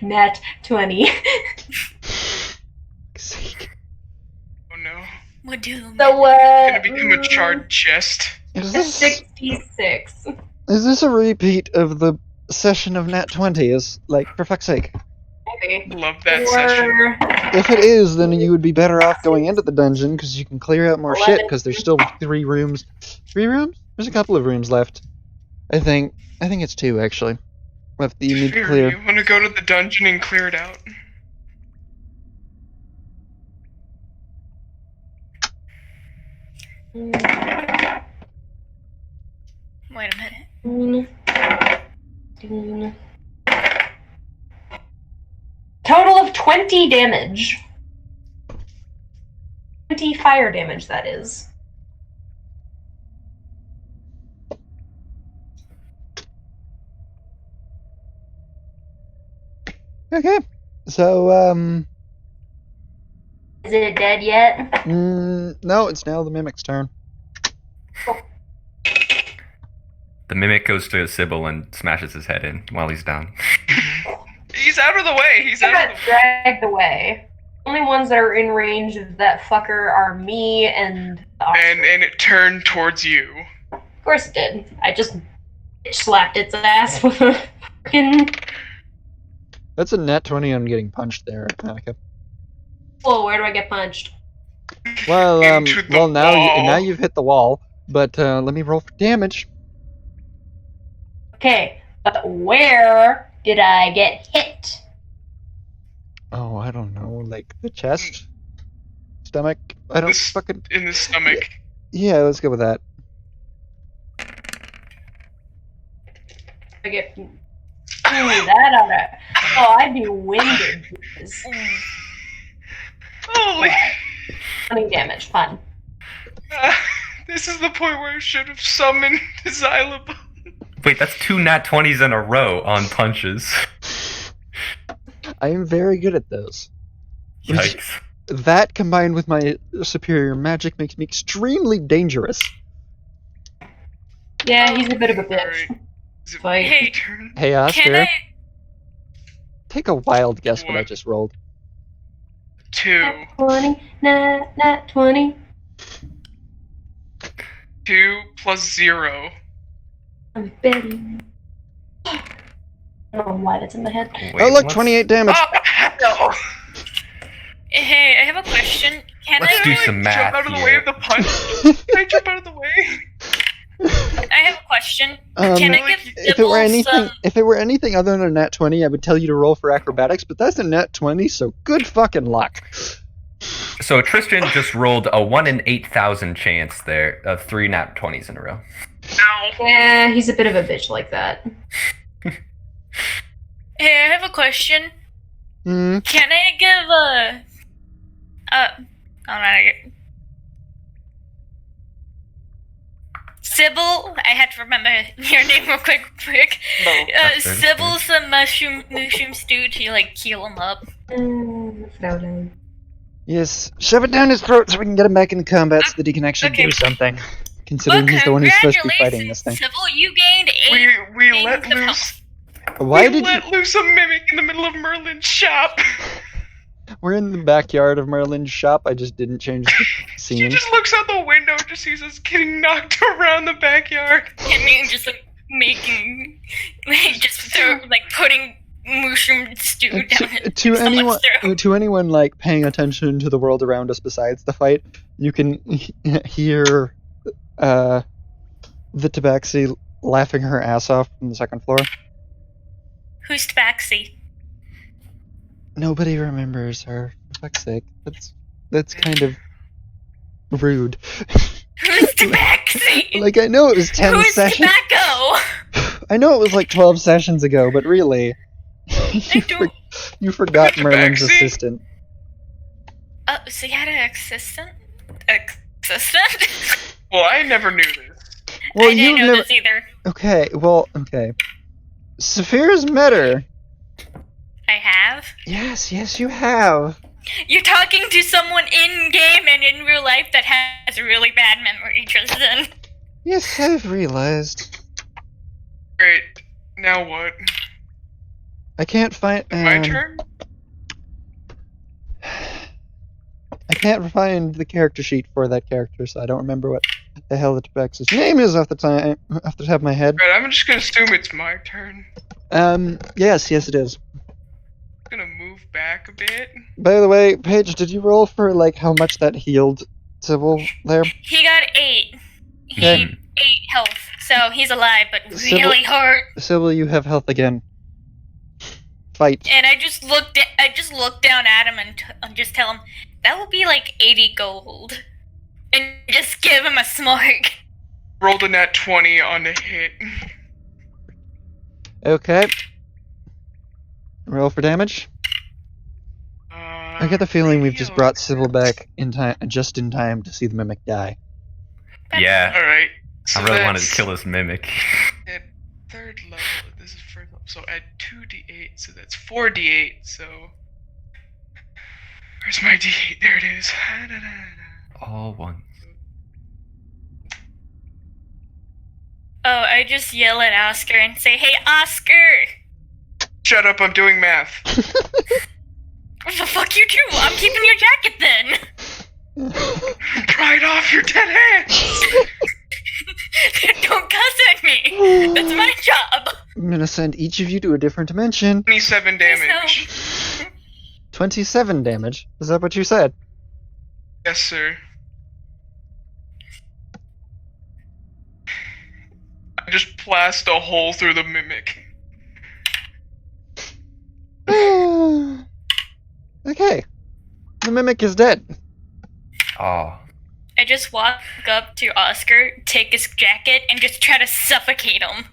Nat 20. Oh no. What do? So, Gonna become a charred chest. Is this, 66. is this a repeat of the session of nat 20? Is like, for fuck's sake. Maybe. Love that session. Or If it is, then you would be better off going into the dungeon because you can clear out more shit 11. because there's still 3 rooms. 3 rooms? There's a couple of rooms left. I think it's 2 actually. Left that you need to Here, clear. you wanna go to the dungeon and clear it out? Wait a minute. Total of 20 damage. 20 fire damage, that is. Okay. So, Is it dead yet? no, it's now the mimic's turn. The mimic goes to Sybil and smashes his head in while he's down. He's out of the way. He's I out got of the way. dragged away. Only ones that are in range of that fucker are me and the Oscar. And it turned towards you. Of course it did. I just bitch slapped its ass with a fucking. That's a nat 20 on getting punched there, Monica. Whoa, where do I get punched? Well, Into the now wall. you've hit the wall, but let me roll for damage. Okay, but where did I get hit? Oh, I don't know, like the chest, stomach. I don't This- fucking. In the stomach. Yeah, let's go with that. I get. Ooh, that oughta. Oh, I'd be winded. Jesus. Holy. 20 damage. Fun. This is the point where I should have summoned the xylophone. Wait, that's 2 nat 20s in a row on punches. I am very good at those. Yikes. That combined with my superior magic makes me extremely dangerous. Yeah, he's a bit of a bitch. Alright. Is it Fight. my Hey. turn? Hey, Can Oscar, I? take a wild guess what I What? just rolled. 2. Nat 20, nat 20. 2 plus 0. I'm betting. I don't know why that's in my head. Wait, Oh, look, what's- 28 damage. Oh, hell! Hey, I have a question. Can Let's I? do some math Jump out of the way here. of the punch. Can I jump out of the way? I have a question. Um, Can I like, give If it were Dibble anything, some? if it were anything other than a nat 20, I would tell you to roll for acrobatics, but that's a nat 20, so good fucking luck. So Tristan just rolled a 1 in 8,000 chance there of 3 nat 20s in a row. Ow. Yeah, he's a bit of a bitch like that. Hey, I have a question. Hmm. Can I give Sybil, I had to remember your name real quick. That's good. Sybil some mushroom stew to like heal him up. Frodo. Yes, shove it down his throat so we can get him back into combat so that he can actually Okay. do something. Considering he's the one who's supposed to be fighting this thing. Sybil, you gained 8 We things let of loose. health. Why we did you? let loose a mimic in the middle of Merlin's shop. We're in the backyard of Merlin's shop. I just didn't change the She scene. just looks out the window and just sees us getting knocked around the backyard. And me just like making, like just throw, like putting mushroom stew down To someone's throat. anyone like paying attention to the world around us besides the fight, you can hear the Tabaxi laughing her ass off from the second floor. Who's Tabaxi? Nobody remembers her. For fuck's sake, that's kind of rude. Who's Tabaxi? Like I know it was 10 Who's sessions. Tobacco? I know it was like 12 sessions ago, but really, you, don't- you forgot Tabaxi? Merlin's assistant. Oh, so you had an assistant? Assistant? Well, I never knew this. Well, I didn't you've know never. this either. Okay. Saphir's met her. I have. Yes, you have. You're talking to someone in game and in real life that has a really bad memory, Tristan. Yes, I've realized. Great. Now what? I can't find. My turn? I can't find the character sheet for that character, so I don't remember what the hell the Tabaxi's name is off the top of my head. Right, I'm just gonna assume it's my turn. Yes, it is. I'm gonna move back a bit. By the way, Paige, did you roll for like how much that healed Sybil there? He got 8. He Okay. 8 health, so he's alive, but Sybil- really hurt. Sybil, you have health again. Fight. And I just looked down at him and just tell him that would be like 80 gold, and just give him a smirk. Rolled a nat 20 on the hit. Okay. Roll for damage. I get the feeling we've just brought Sybil back in time, just in time to see the mimic die. Yeah, Alright. So I really wanted that's to kill his mimic. at 3rd level. This is 1st level. So add 2d8, so that's 4d8, so. Where's my d8? There it is. All one. Oh, I just yell at Oscar and say, "Hey, Oscar!" Shut up, I'm doing math. Well, fuck you too. I'm keeping your jacket then. Pry it off your dead hands! Don't cuss at me. That's my job. I'm gonna send each of you to a different dimension. 27 damage. 27 damage. Is that what you said? Yes, sir. I just blast a hole through the mimic. Okay. The mimic is dead. Oh, I just walk up to Oscar, take his jacket, and just try to suffocate him.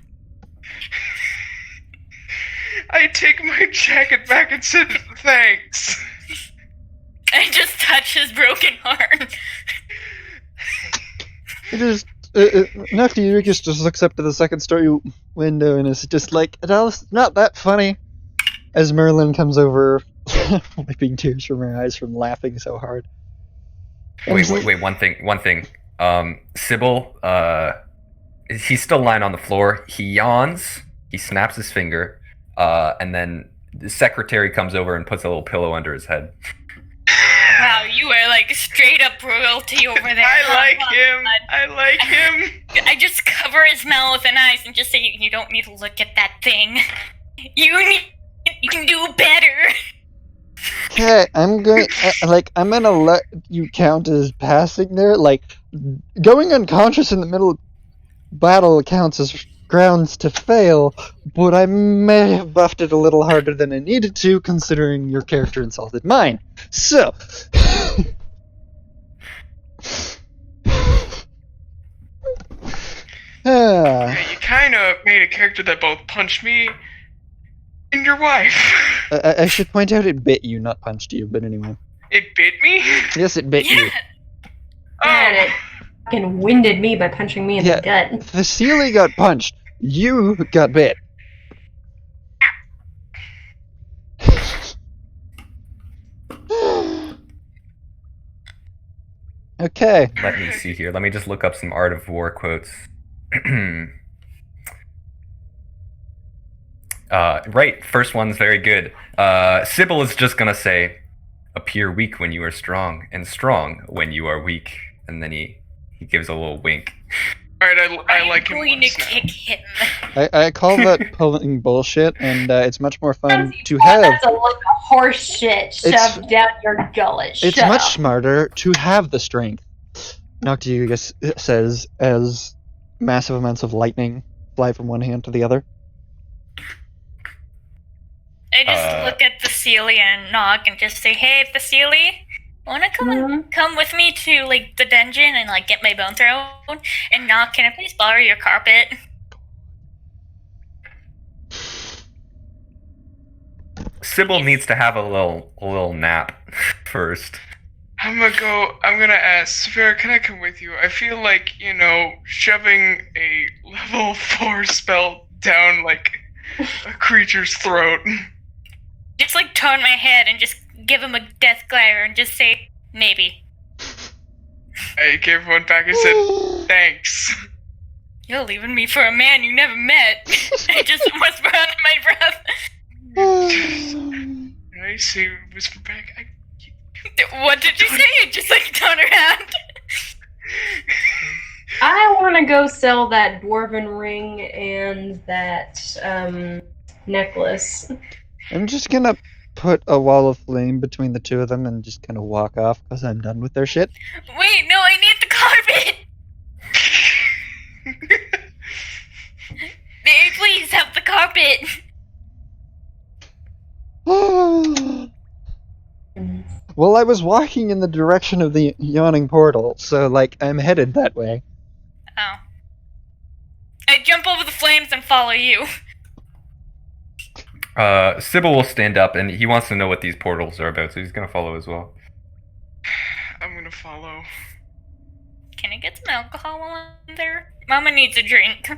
I take my jacket back and said thanks. I just touch his broken heart. It is Noctilucus just looks up to the second story window and is just like, Adalis, it's not that funny. As Merlin comes over, wiping tears from her eyes from laughing so hard. Wait, one thing. Sybil, he's still lying on the floor. He yawns, he snaps his finger, and then the secretary comes over and puts a little pillow under his head. Wow, you are like straight up royalty over there. I like him. I just cover his mouth and eyes and just say, you don't need to look at that thing. You can do better. Okay, I'm gonna let you count as passing there. Like, going unconscious in the middle of battle counts as grounds to fail, but I may have buffed it a little harder than I needed to, considering your character insulted mine. So... Yeah, you kind of made a character that both punched me and your wife. I should point out it bit you, not punched you, but anyway. It bit me? Yes, it bit you. And it fucking winded me by punching me in the gut. The Sealy got punched. You got bit. Okay. Let me see here. Let me just look up some Art of War quotes. Right, first one's very good. Sybil is just gonna say, appear weak when you are strong, and strong when you are weak. And then he gives a little wink. Alright, I like him. I'm going to kick him. I call that pulling bullshit, and it's much more fun to have. That's a look of horse shit shoved down your gullet. It's much smarter to have the strength. Noctilucus says as massive amounts of lightning fly from one hand to the other. I just look at Vasily and knock and just say, "Hey, Vasily, wanna come with me to like the dungeon and like get my bone thrown?" And knock, can I please borrow your carpet? Sybil needs to have a little nap first. I'm gonna ask, Severa, can I come with you? I feel like, shoving a level 4 spell down like a creature's throat. Just like turn my head and just give him a death glare and just say, maybe. I gave one back and said, thanks. You're leaving me for a man you never met. I just whisper under my breath. I say, whisper back, What did you say? You just like turn around. I want to go sell that dwarven ring and that necklace. I'm just gonna put a wall of flame between the two of them and just kind of walk off because I'm done with their shit. Wait, no, I need the carpet. May I please have the carpet? Well, I was walking in the direction of the yawning portal, so, I'm headed that way. Oh. I jump over the flames and follow you. Sybil will stand up, and he wants to know what these portals are about, so he's gonna follow as well. I'm gonna follow. Can I get some alcohol while I'm there? Mama needs a drink.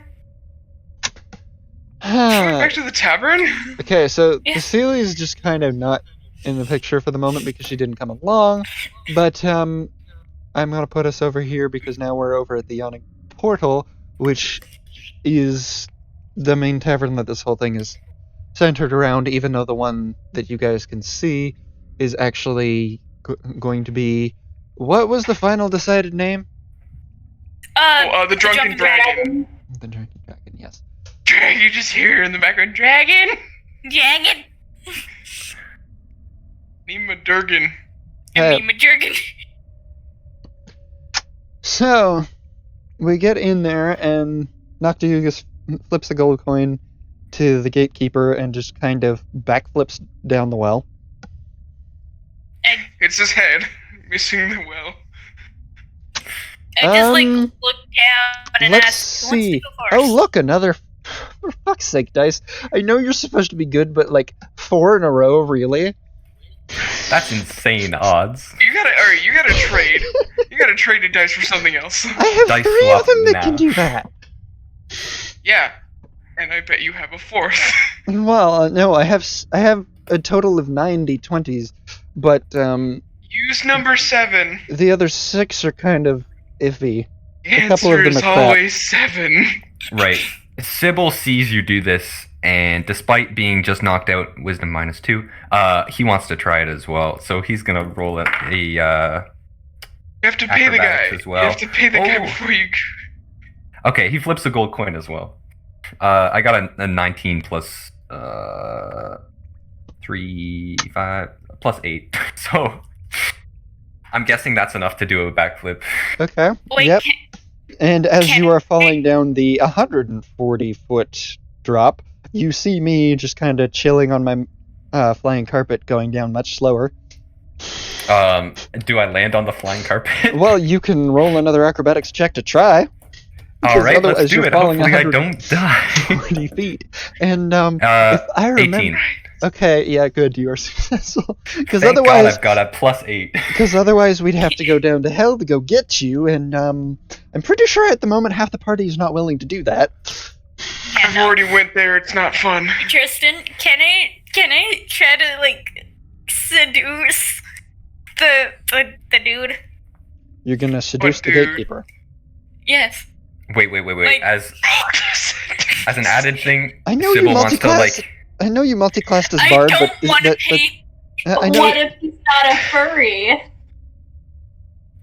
Back to the tavern? Okay, so Yeah. Cecilia's just kind of not in the picture for the moment because she didn't come along, but I'm gonna put us over here because now we're over at the Yawning Portal, which is the main tavern that this whole thing is centered around, even though the one that you guys can see is actually going to be... What was the final decided name? The Drunken Dragon. The Drunken Dragon, yes. You just hear in the background, Dragon! Dragon! Nima Durgan. And me, Majurgan. So, we get in there, and Noctilucus flips the gold coin to the gatekeeper and just kind of backflips down the well. It's his head, missing the well. I just look down and let's ask, who wants to see. go first? Oh, look, another... For fuck's sake, Dice. I know you're supposed to be good, but 4 in a row, really? That's insane odds. You gotta trade. You gotta trade the dice for something else. I have Dice 3 of swap them that now. can do that. Yeah, and I bet you have a fourth. Well, no, I have a total of 90 20s, but Use number 7. the other 6 are kind of iffy. The couple of answer them is are crap. always 7. Right. Sybil sees you do this, and despite being just knocked out, wisdom -2, he wants to try it as well. So he's gonna roll a You have to pay the guy. Acrobatics as well. You have to pay the guy Oh. before you. Okay, he flips a gold coin as well. I got a 19 plus 3, 5, plus 8. So I'm guessing that's enough to do a backflip. Okay. Wait, Yep. And as can you are falling down the 140-foot drop, you see me just kind of chilling on my flying carpet, going down much slower. Do I land on the flying carpet? Well, you can roll another acrobatics check to try. All right, otherwise let's do you're it. falling Hopefully I don't die. 40 feet. And if I remember, 18. okay, yeah, good, you are successful. Because Thank God otherwise, I've got a plus 8. we'd have to go down to hell to go get you. And I'm pretty sure at the moment half the party is not willing to do that. yeah, I've no. already went there. It's not fun. Tristan, can I try to like seduce the dude? You're gonna seduce the dude? gatekeeper. Yes. Wait. Like- As an added thing, I know Sybil you wants to multi-class. like. I know you multi-classed as I bard, don't but want to pay. I know. What if he's not a furry?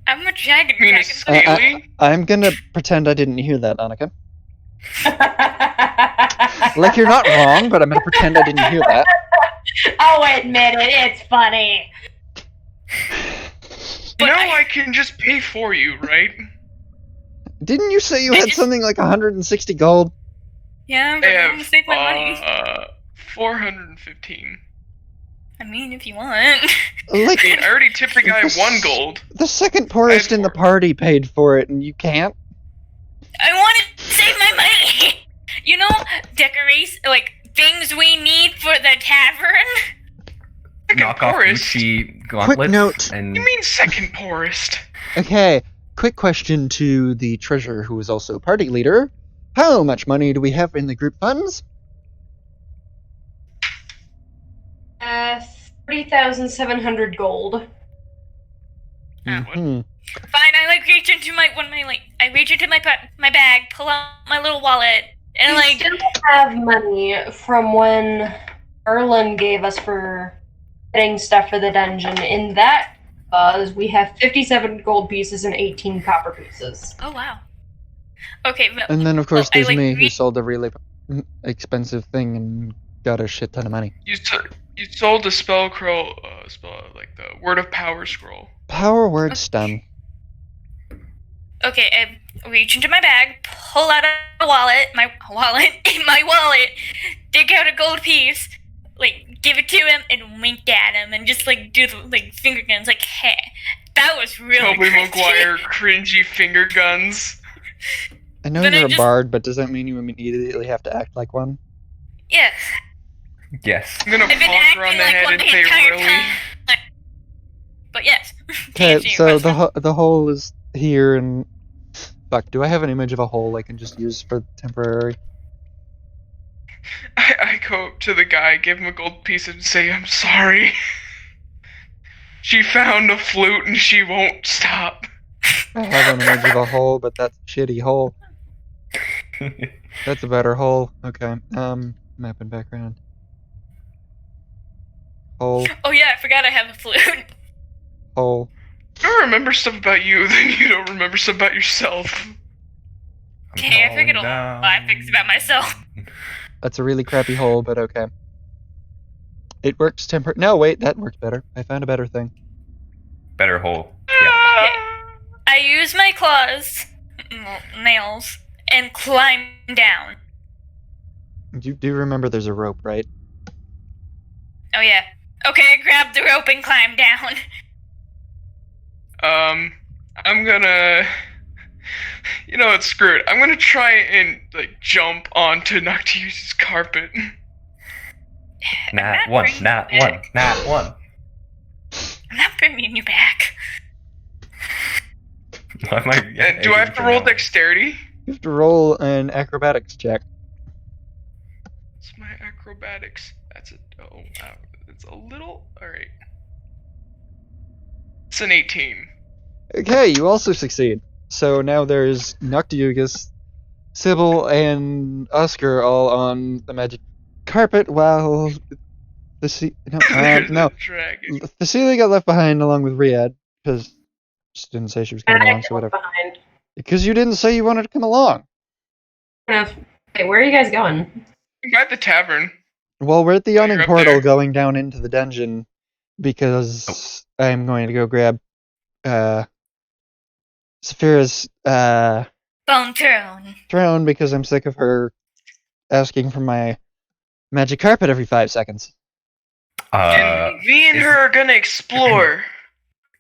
I'm a dragon. I mean, a dragon. scaly? I'm gonna pretend I didn't hear that, Annika. Like, you're not wrong, but I'm gonna pretend I didn't hear that. I'll admit it, it's funny. You know, I- I can just pay for you, right? Didn't you say you I had just- something like 160 gold? Yeah, I but I have want to save my money. 415. I mean, if you want. Like, I mean, I already tipped the guy 1 gold. the second poorest in the 4. party paid for it, and you can't? I want to save my money. You know, decorations, like things we need for the tavern. Second Knock off poorest? Gucci gauntlets note. and You mean second poorest? Okay, quick question to the treasurer, who is also party leader. How much money do we have in the group funds? 30,700 gold. Mhm. Fine, I like reach into my I reach into my bag, pull out my little wallet, and We like still have money from when Erlen gave us for getting stuff for the dungeon. In that, we have 57 gold pieces and 18 copper pieces. oh wow. Okay, but And then, of course, I there's like me, who read- sold a really expensive thing and got a shit ton of money. You sold the spell like the word of power scroll. Power word stun. okay, I reach into my bag, pull out my wallet, dig out a gold piece, like give it to him, and wink at him, and just like do the like finger guns, like, hey, that was really Tobey cringy. Maguire cringy finger guns. I know But I you're a just- bard, but does that mean you immediately have to act like one? Yes, yes. I'm gonna I've been bonk her on acting the like head one and the say, entire really? time. But yes. To Okay, answer your so question. the hole is here, and fuck, do I have an image of a hole I can just use for temporary? I go up to the guy, give him a gold piece, and say, I'm sorry. She found a flute and she won't stop. I have an image of a hole, but that's a shitty hole. That's a better hole. Okay. Map and background. Hole. Oh yeah, I forgot I have a flute. Hole. I don't remember stuff about you, then you don't remember stuff about yourself. Okay, I figured a lot of things about myself. That's a really crappy hole, but okay. It works No, wait, that worked better. I found a better thing. Better hole. Yeah. I use my claws, nails, and climb down. You do remember there's a rope, right? Oh yeah. Okay, I grab the rope and climb down. I'm gonna... You know what, screw it. I'm gonna try and, like, jump onto Noctius's carpet. Nat not one, bringing nat it one, back. nat one. I'm not bringing you back. Why am I Do I have to roll dexterity? You have to roll an acrobatics check. It's my acrobatics. That's it. Oh, wow. It's a little. Alright. It's an 18. Okay, you also succeed. So now there's Noctiugus, Sybil, and Oscar all on the magic carpet, while no, Dragon. Cecilia got left behind along with Riyadh, because she didn't say she was coming along, so whatever. Behind. Because you didn't say you wanted to come along. Wait, where are you guys going? I'm at the tavern. Well, we're at the Oh, yawning you're up portal there. going down into the dungeon, because I'm going to go grab Saphira's Bone throne. throne, because I'm sick of her asking for my magic carpet every 5 seconds. And me and is- her are gonna explore.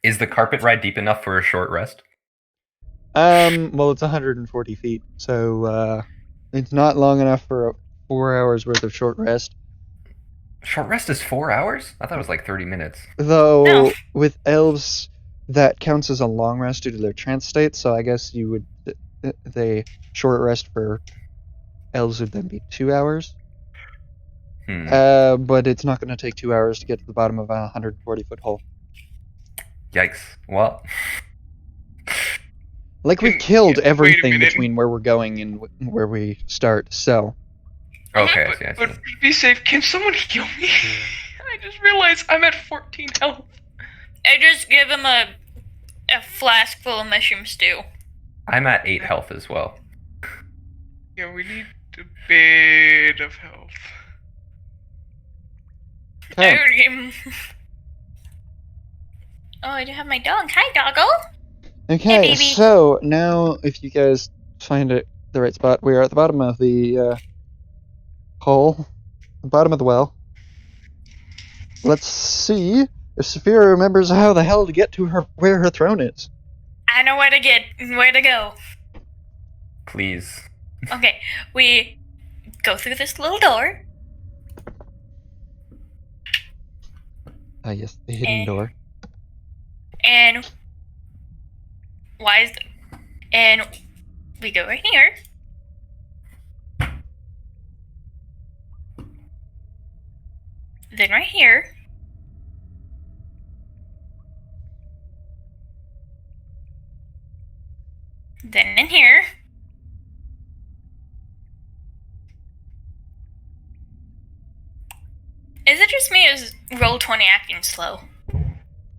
Is the carpet ride deep enough for a short rest? Well, it's 140 feet, so it's not long enough for a 4 hours worth of short rest. Short rest is 4 hours? I thought it was like 30 minutes. Though No. with elves, that counts as a long rest due to their trance state. So I guess you would the short rest for elves would then be 2 hours. But it's not going to take 2 hours to get to the bottom of a 140-foot hole. Yikes. Well, Like we Wait killed a everything minute. between where we're going and where we start. So okay, I see, I But see. be safe. Can someone heal me? I just realized I'm at 14 health. I just give him a flask full of mushroom stew. I'm at 8 health as well. Yeah, we need a bit of health. okay. Oh, I do have my dog. Hi, doggo. Okay, baby. so now if you guys find it the right spot, we are at the bottom of the hole, the bottom of the well. Let's see if Saphira remembers how the hell to get to her where her throne is. I know where to go. Please. Okay, we go through this little door. Ah, yes, the hidden door. And and we go right here. Then right here. Then in here. Is it just me or is Roll20 acting slow?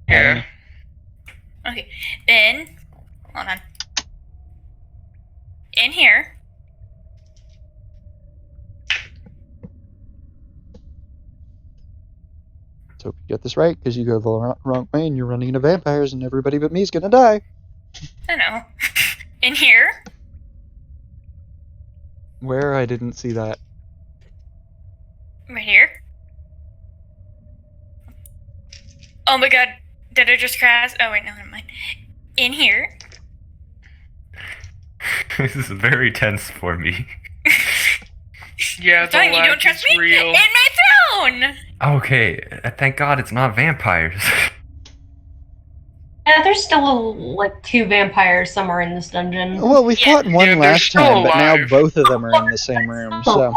Yeah. Okay, then, hold on. In here. So if you get this right, because you go the wrong way and you're running into vampires and everybody but me is gonna die. I know. In here. Where? I didn't see that. Right here. Oh my god, did I just crash? Oh wait, no, never mind. In here. This is very tense for me. Yeah, the Fine, you lag don't trust is me? real. In my throne! Okay, thank God it's not vampires. Yeah, there's still like 2 vampires somewhere in this dungeon. Well, we Yeah. fought one Yeah, they're last still time, but now alive. both of them are in the same room. So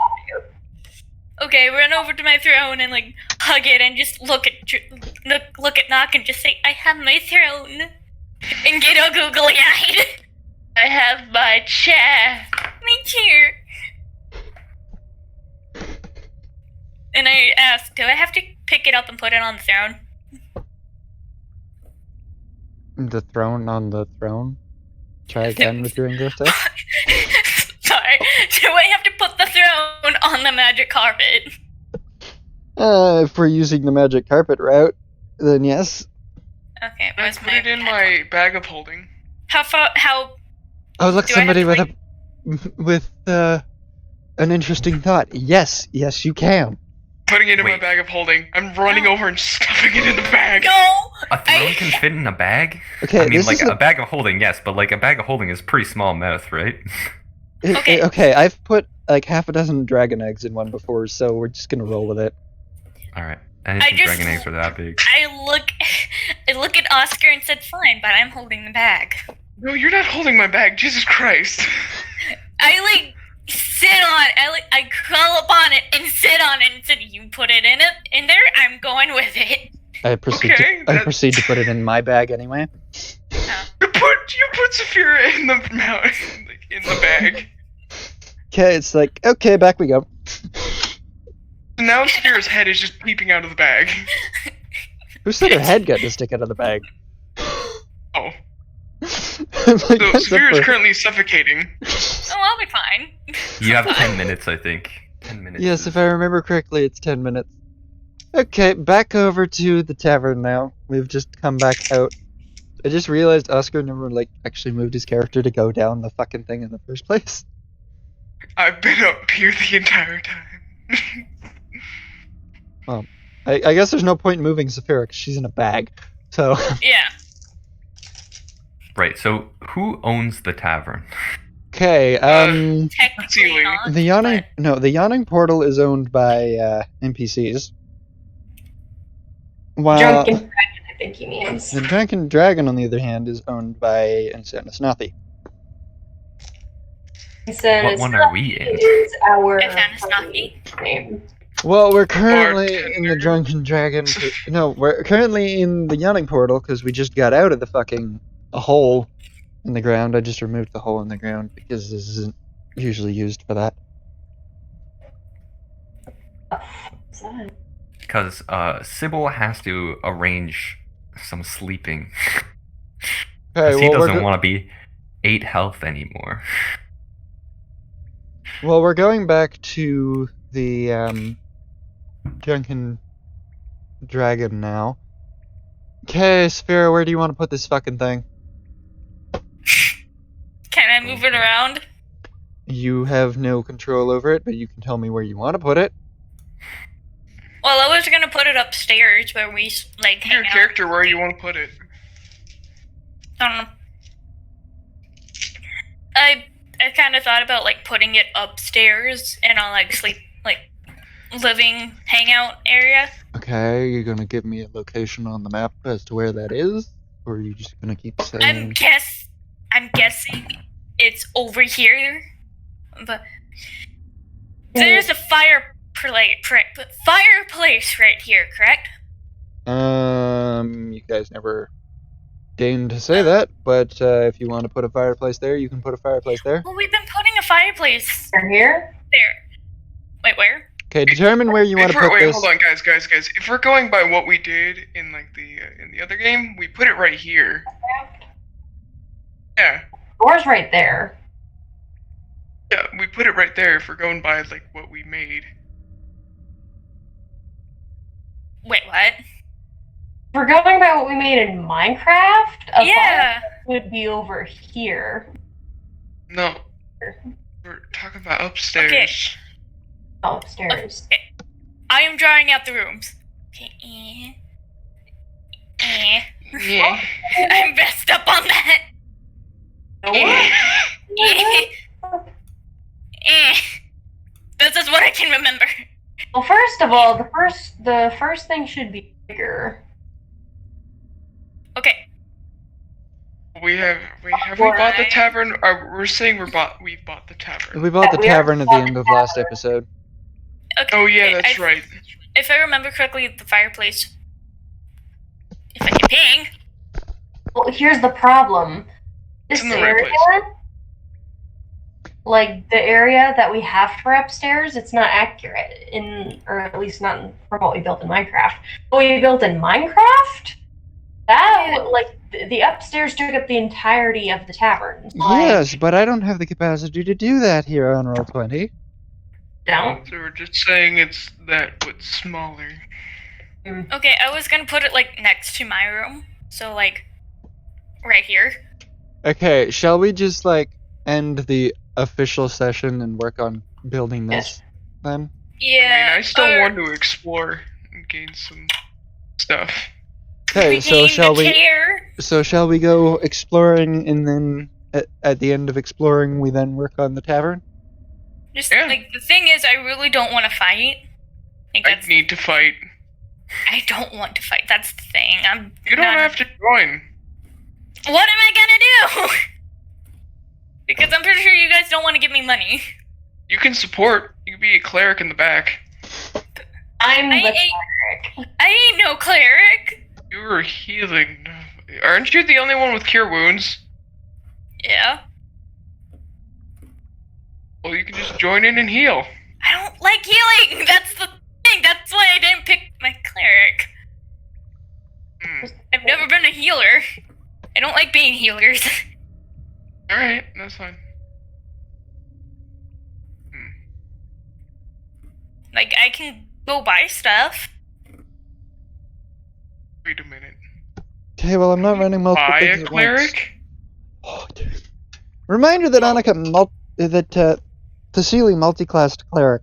Okay, run over to my throne and like hug it and just look at Knock and just say, I have my throne. And get all googly eyed. I have my chair. My chair. And I ask, do I have to pick it up and put it on the throne? the throne on the throne. Try again with your English test. Sorry. Do I have to put the throne on the magic carpet? If we're using the magic carpet route, then yes. Okay, I where's put it in my bag of holding. How Oh, look, Do I have somebody to, with an interesting thought. Yes, you can. Putting it in my Wait. bag of holding. I'm running over and stuffing it in the bag. No! A throne can fit in a bag? Okay, I mean, this like, is a bag of holding, yes, but, like, a bag of holding is pretty small mouth, right? Okay. Okay, I've put like half a dozen dragon eggs in one before, so we're just gonna roll with it. Alright. I didn't I think just- dragon eggs were that big. I look at Oscar and said, "Fine, but I'm holding the bag." No, you're not holding my bag. Jesus Christ. I sit on. I crawl up on it and sit on it and said, "You put it in there. I'm going with it." I proceed to put it in my bag anyway. You put Saphira in the in the bag. Okay, it's like, okay, back we go. Now Saphira's head is just peeping out of the bag. Who said her head got to stick out of the bag? Oh. So So Saphira's currently suffocating. Oh, I'll be fine. You have 10 minutes, I think. 10 minutes. Yes, if I remember correctly, it's 10 minutes. Okay, back over to the tavern now. We've just come back out. I just realized Oscar never, actually moved his character to go down the fucking thing in the first place. I've been up here the entire time. I guess there's no point in moving Saphira because she's in a bag. So. Yeah. Right, so who owns the tavern? Okay, Technically Sealy. not. the yawning portal is owned by NPCs. While Drunken Dragon, I think he means. the Drunken Dragon, on the other hand, is owned by Insanisnathi. What one are we in? Is our Insanisnathi? name. Well, we're currently in Bartender. the Drunken Dragon. No, we're currently in the yawning portal because we just got out of the fucking hole in the ground. I just removed the hole in the ground because this isn't usually used for that. What's that? Because Sybil has to arrange some sleeping. Okay, he well, doesn't want to be 8 health anymore. Well, we're going back to the Drunken Dragon now. Okay, Sphera, where do you want to put this fucking thing? Can I move it around? You have no control over it, but you can tell me where you want to put it. Well, I was gonna put it upstairs where we hang Your out. character, where you want to put it. I don't know. I kind of thought about putting it upstairs in a sleep living hangout area. Okay, you're gonna give me a location on the map as to where that is, or are you just gonna keep saying? I'm guessing it's over here, but there's a fireplace right here, correct? You guys never deigned to say that, but if you want to put a fireplace there, you can put a fireplace there. Well, we've been putting a fireplace They're here? there. Wait, where? Okay, determine where you want to put Wait, this. hold on, guys. If we're going by what we did in in the other game, we put it right here. Yeah, Door's right there. yeah, we put it right there. If we're going by what we made. Wait, what? If we're going by what we made in Minecraft, a Yeah. fireplace would be over here. No, we're talking about upstairs. Oh, upstairs. I am drawing out the rooms. Okay. Yeah. I'm messed up on that. This is what I can remember. Well, first of all, the first thing should be bigger. Okay. We bought the tavern? We're saying we bought the tavern. We bought the We tavern at the already end of bought the last tavern. episode. Okay. Oh yeah, that's right. If I remember correctly, the fireplace. If I can ping. Well, here's the problem. It's This in the right area, the area that we have for upstairs, it's not accurate or at least not from what we built in Minecraft. What we built in Minecraft, the upstairs took up the entirety of the tavern. Yes, but I don't have the capacity to do that here on Roll20. Don't. So we're just saying it's that, but smaller. Okay, I was gonna put it next to my room. So right here. Okay, shall we just end the official session and work on building this then? Yeah. I still want to explore and gain some stuff. Okay, so gain shall the we? chair. So shall we go exploring, and then at the end of exploring, we then work on the tavern? Just Yeah. the thing is, I really don't want to fight. I need to fight. I don't want to fight. That's the thing. You don't have to join. What am I gonna do? Because I'm pretty sure you guys don't want to give me money. You can support. You can be a cleric in the back. I'm the I cleric. ain't no cleric. You were healing. Aren't you the only one with cure wounds? Yeah. Well, you can just join in and heal. I don't like healing. That's the thing. That's why I didn't pick my cleric. I've never been a healer. I don't like being healers. Alright, that's fine. Like, I can go buy stuff. Wait a minute. Okay, well, I'm not running multiple Buy things a at once. cleric? Oh, dude. Reminder that Annika Tassili multi-classed cleric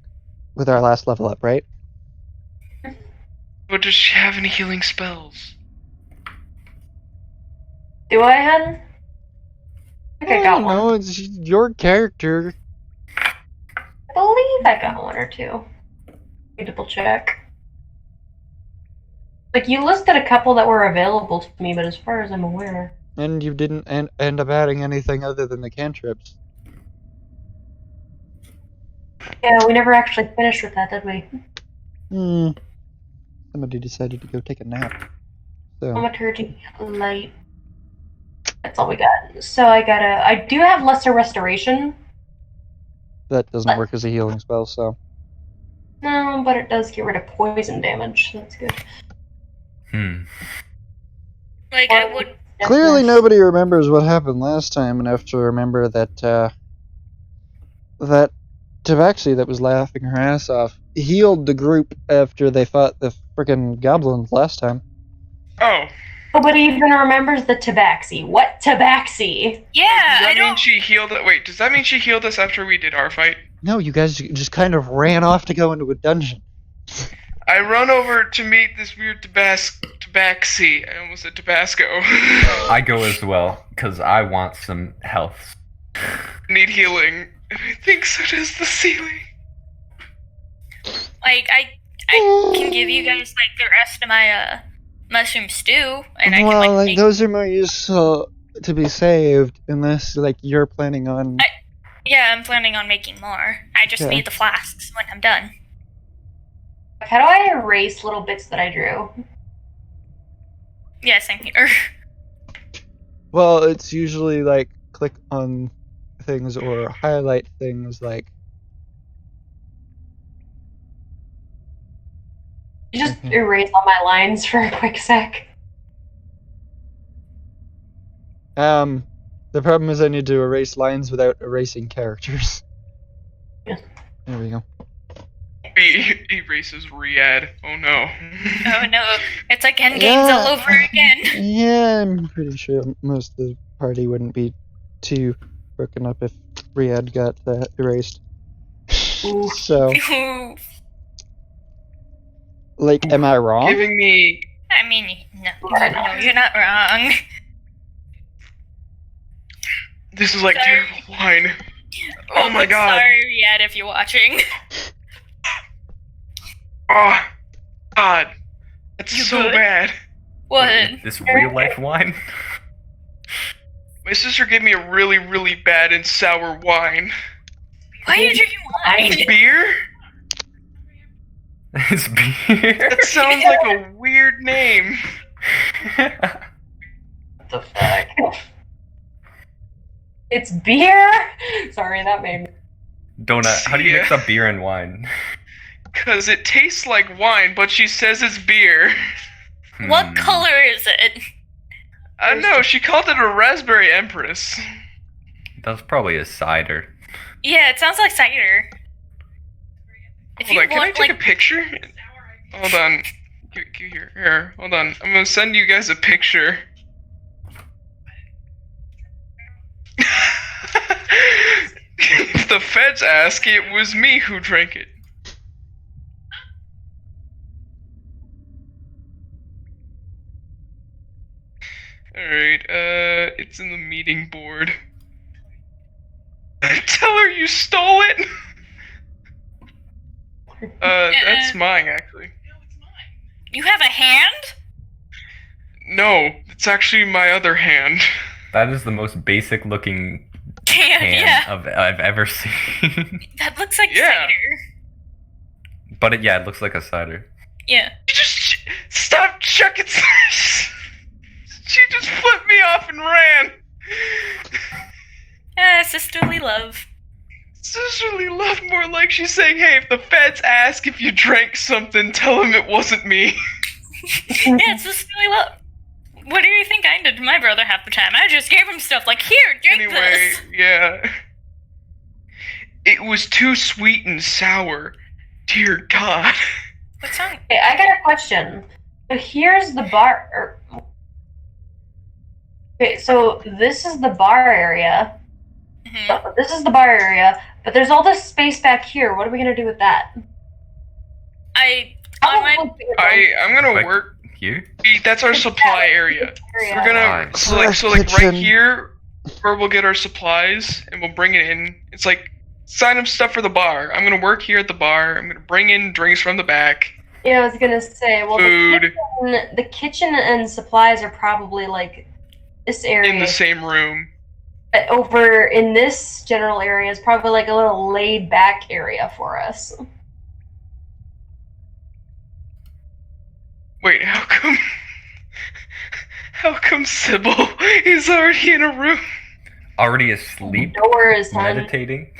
with our last level up, right? But does she have any healing spells? Do I, hun? I think I got one. No, it's your character. I believe I got one or two. Let me double check. Like, you listed a couple that were available to me, but as far as I'm aware... And you didn't end up adding anything other than the cantrips. Yeah, we never actually finished with that, did we? Somebody decided to go take a nap. So, Thaumaturgy, light. That's all we got. So I do have Lesser Restoration. that doesn't work as a healing spell, so... No, but it does get rid of poison damage, so that's good. Like, I would... Clearly nobody remembers what happened last time enough to remember that, that Tabaxi that was laughing her ass off healed the group after they fought the frickin' goblins last time. Oh. Nobody even remembers the Tabaxi. What Tabaxi? Yeah, Does I that mean don't... she healed it? Wait, does that mean she healed us after we did our fight? No, you guys just kind of ran off to go into a dungeon. I run over to meet this weird Tabaxi. I almost said Tabasco. I go as well, because I want some health. Need healing. And I think so does the ceiling. Like, I can give you guys, like, the rest of my, mushroom stew, and I can, Well, like, like, make... those are more useful to be saved, unless, like, you're planning on... Yeah, I'm planning on making more. I just need the flasks when I'm done. How do I erase little bits that I drew? Yeah, same here. Well, it's usually, like, click on things or highlight things, like... Just erase all my lines for a quick sec. The problem is I need to erase lines without erasing characters. Yeah. There we go. He erases Riyadh. Oh no. Oh no, it's like Endgame's all over again. Yeah, I'm pretty sure most of the party wouldn't be too broken up if Riyadh got erased. Ooh. So, Ooh. like, am I wrong? Giving me... I mean, no, you're not wrong. This is like Sorry. terrible wine. Oh my god. Sorry, Yad, if you're watching. Oh, God. That's You so good? bad. What? This real life wine? My sister gave me a really, really bad and sour wine. Why are you drinking wine? Beer? It's beer. That sounds like a weird name. What the fuck? It's beer? Sorry, that made me... Donut, how do you mix up beer and wine? Cause it tastes like wine, but she says it's beer. What color is it? I don't know, she called it a Raspberry Empress. That's probably a cider. Yeah, it sounds like cider. If Hold you on, can I want, take like, a picture? Hold on. Here, hold on. I'm gonna send you guys a picture. If the feds ask, it was me who drank it. Alright, it's in the meeting board. Tell her you stole it! That's mine, actually. You have a hand? No, it's actually my other hand. That is the most basic looking Hand, hand yeah. I've ever seen. That looks like Yeah. cider. But it looks like a cider. Yeah. Just stop chucking. She just flipped me off and ran. Sisterly love. Sisterly love, more like she's saying, hey, if the feds ask if you drank something, tell them it wasn't me. Yeah, it's sisterly love. What do you think I did to my brother half the time? I just gave him stuff like, here, drink Anyway, this. yeah. It was too sweet and sour. Dear God. What's wrong? Okay, I got a question. So here's the bar. Okay, so this is the bar area. Mhm. This is the bar area, but there's all this space back here. What are we gonna do with that? I'm I'm gonna Like- work. Here? That's our supply area. We're gonna so like right Kitchen. here, where we'll get our supplies and we'll bring it in. It's like sign up stuff for the bar. I'm gonna work here at the bar. I'm gonna bring in drinks from the back, Yeah, I was gonna say. Well, food the kitchen and supplies are probably like this area. in the same room. But over in this general area is probably like a little laid back area for us. Wait, how come? How come Sybil is already in a room? Already asleep? Doors, hun. Meditating?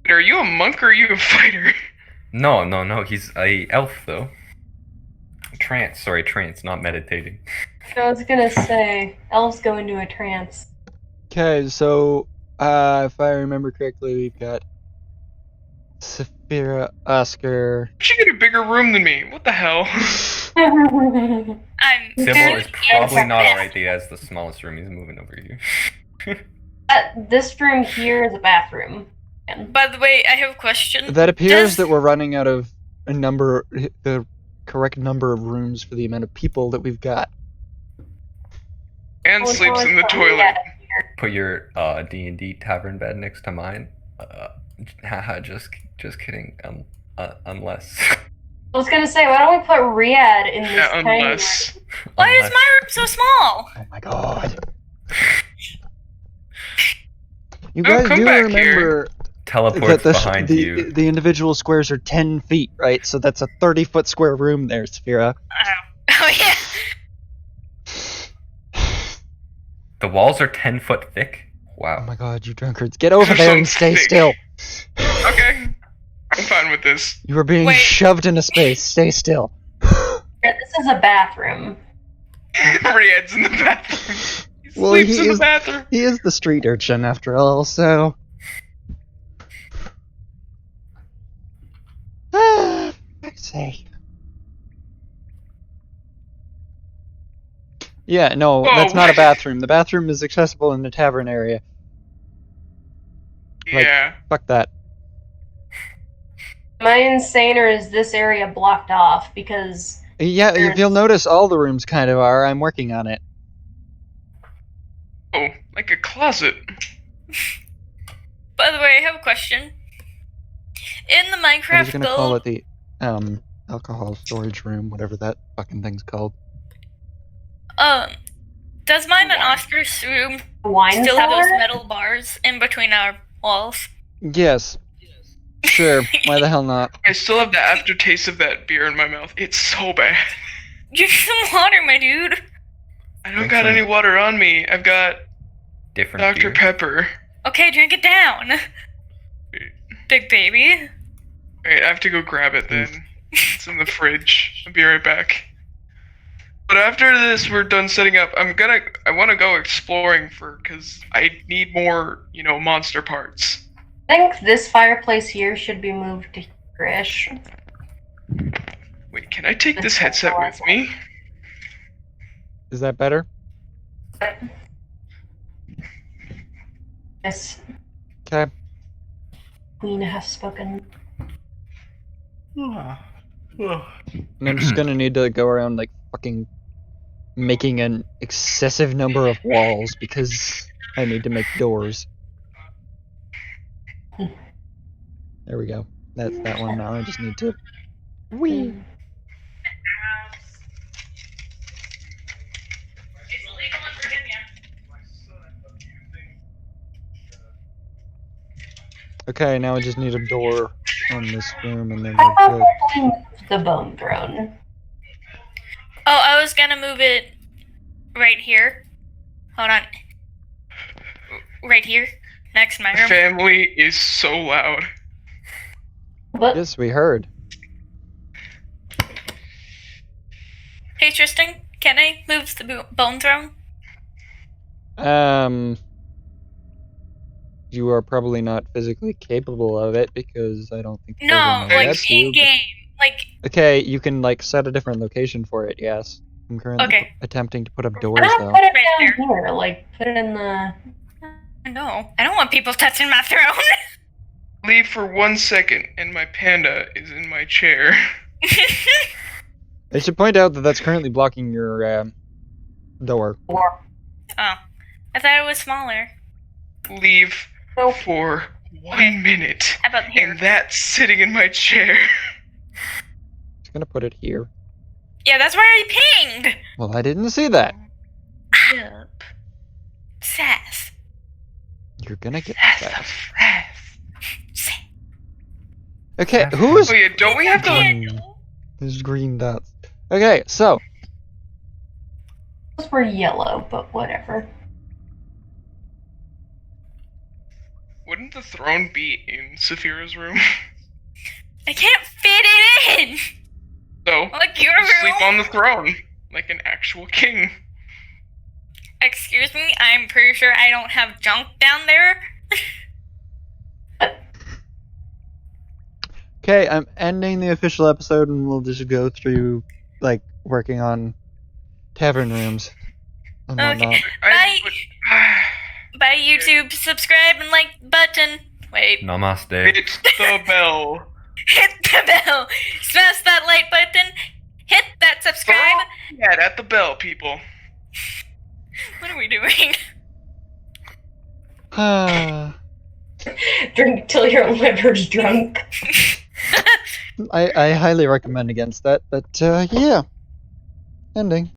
Are you a monk or are you a fighter? No. He's a elf though. Trance, not meditating. I was gonna say, elves go into a trance. Okay, so if I remember correctly, we've got Saphira, Oscar. She get a bigger room than me. What the hell? I'm Sybil is probably not Yes. alright that he has the smallest room. He's moving over here. This room here is a bathroom. By the way, I have a question. That appears Does- that we're running out of the correct number of rooms for the amount of people that we've got. And Oh, sleeps no, in the it's toilet. yeah. Put your D&D tavern bed next to mine. Haha, just kidding. Unless. I was gonna say, why don't we put Riyadh in this Yeah, tiny unless. Why is my room so small? Oh my god. You Oh, guys come do back remember teleports that behind you. the individual squares are 10 feet, right? So that's a 30-foot square room there, Sphira. Oh yeah. The walls are 10 foot thick. Oh Wow. my god, you drunkards. Get over They're there so and stay thick. still. Okay. I'm fine with this. You are being Wait. shoved into space. Stay still. This is a bathroom. Riyadh's in the bathroom. He Well, sleeps he in the is- bathroom. He is the street urchin after all, so. Fuck's sake. Yeah, no, Whoa. that's not a bathroom. The bathroom is accessible in the tavern area. Like- Yeah. Fuck that. Am I insane or is this area blocked off? Because Yeah, if you'll notice, all the rooms kind of are. I'm working on it. Oh, like a closet. By the way, I have a question. In the I was Minecraft gonna call build, it the alcohol storage room, whatever that fucking thing's called. does mine and Wine. Oscar's room the wine still have those cellar? metal bars in between our walls? Yes. Sure. Why the hell not? I still have the aftertaste of that beer in my mouth. It's so bad. Drink some water, my dude. I don't got any water on me. I've got Different Dr. beer. Pepper. Okay, drink it down. Big baby. Wait, I have to go grab it then. It's in the fridge. I'll be right back. But after this, we're done setting up. I want to go exploring because I need more, monster parts. I think this fireplace here should be moved to here-ish. Wait, can I take this headset with me? Is that better? Yes, Okay. Queen has spoken. And I'm just gonna need to go around like fucking making an excessive number of walls because I need to make doors. There we go. That's that one now. I just need to Wee. It's illegal in Virginia. Okay, now I just need a door on this room, and then How we're about good. we move the bone throne? Oh, I was gonna move it right here. Hold on. Right here, next to my The room. family is so loud. But Yes, we heard. Hey Tristan, can I move the bone throne? You are probably not physically capable of it because I don't think. No, Logan like lets you. in game. Like, Okay, you can like set a different location for it. Yes, I'm currently Okay. attempting to put up why doors not though. put it Right down here? Like, put it in the. no, I don't want people touching my throne. Leave for 1 second, and my panda is in my chair. I should point out that that's currently blocking your door. Or, Oh, I thought it was smaller. Leave Nope. for 1 Okay. minute, How about here? and that's sitting in my chair. Just gonna put it here. Yeah, that's where I pinged. Well, I didn't see that. Yep. Sass. You're gonna get That's that. a fresh. Okay, who is? Oh yeah, don't we have to? Daniel. There's green dots. Okay, so those were yellow, but whatever. Wouldn't the throne be in Saphira's room? I can't fit it in. So Like your room. sleep on the throne like an actual king. Excuse me, I'm pretty sure I don't have junk down there. okay, I'm ending the official episode, and we'll just go through like working on tavern rooms and Okay. whatnot. Bye. Bye, YouTube. Subscribe and like button. Wait. Namaste. Hit the bell. Hit the bell. Smash that like button. Hit that subscribe. Yeah, at the bell, people. What are we doing? Drink till your liver's drunk. I highly recommend against that, but yeah, ending.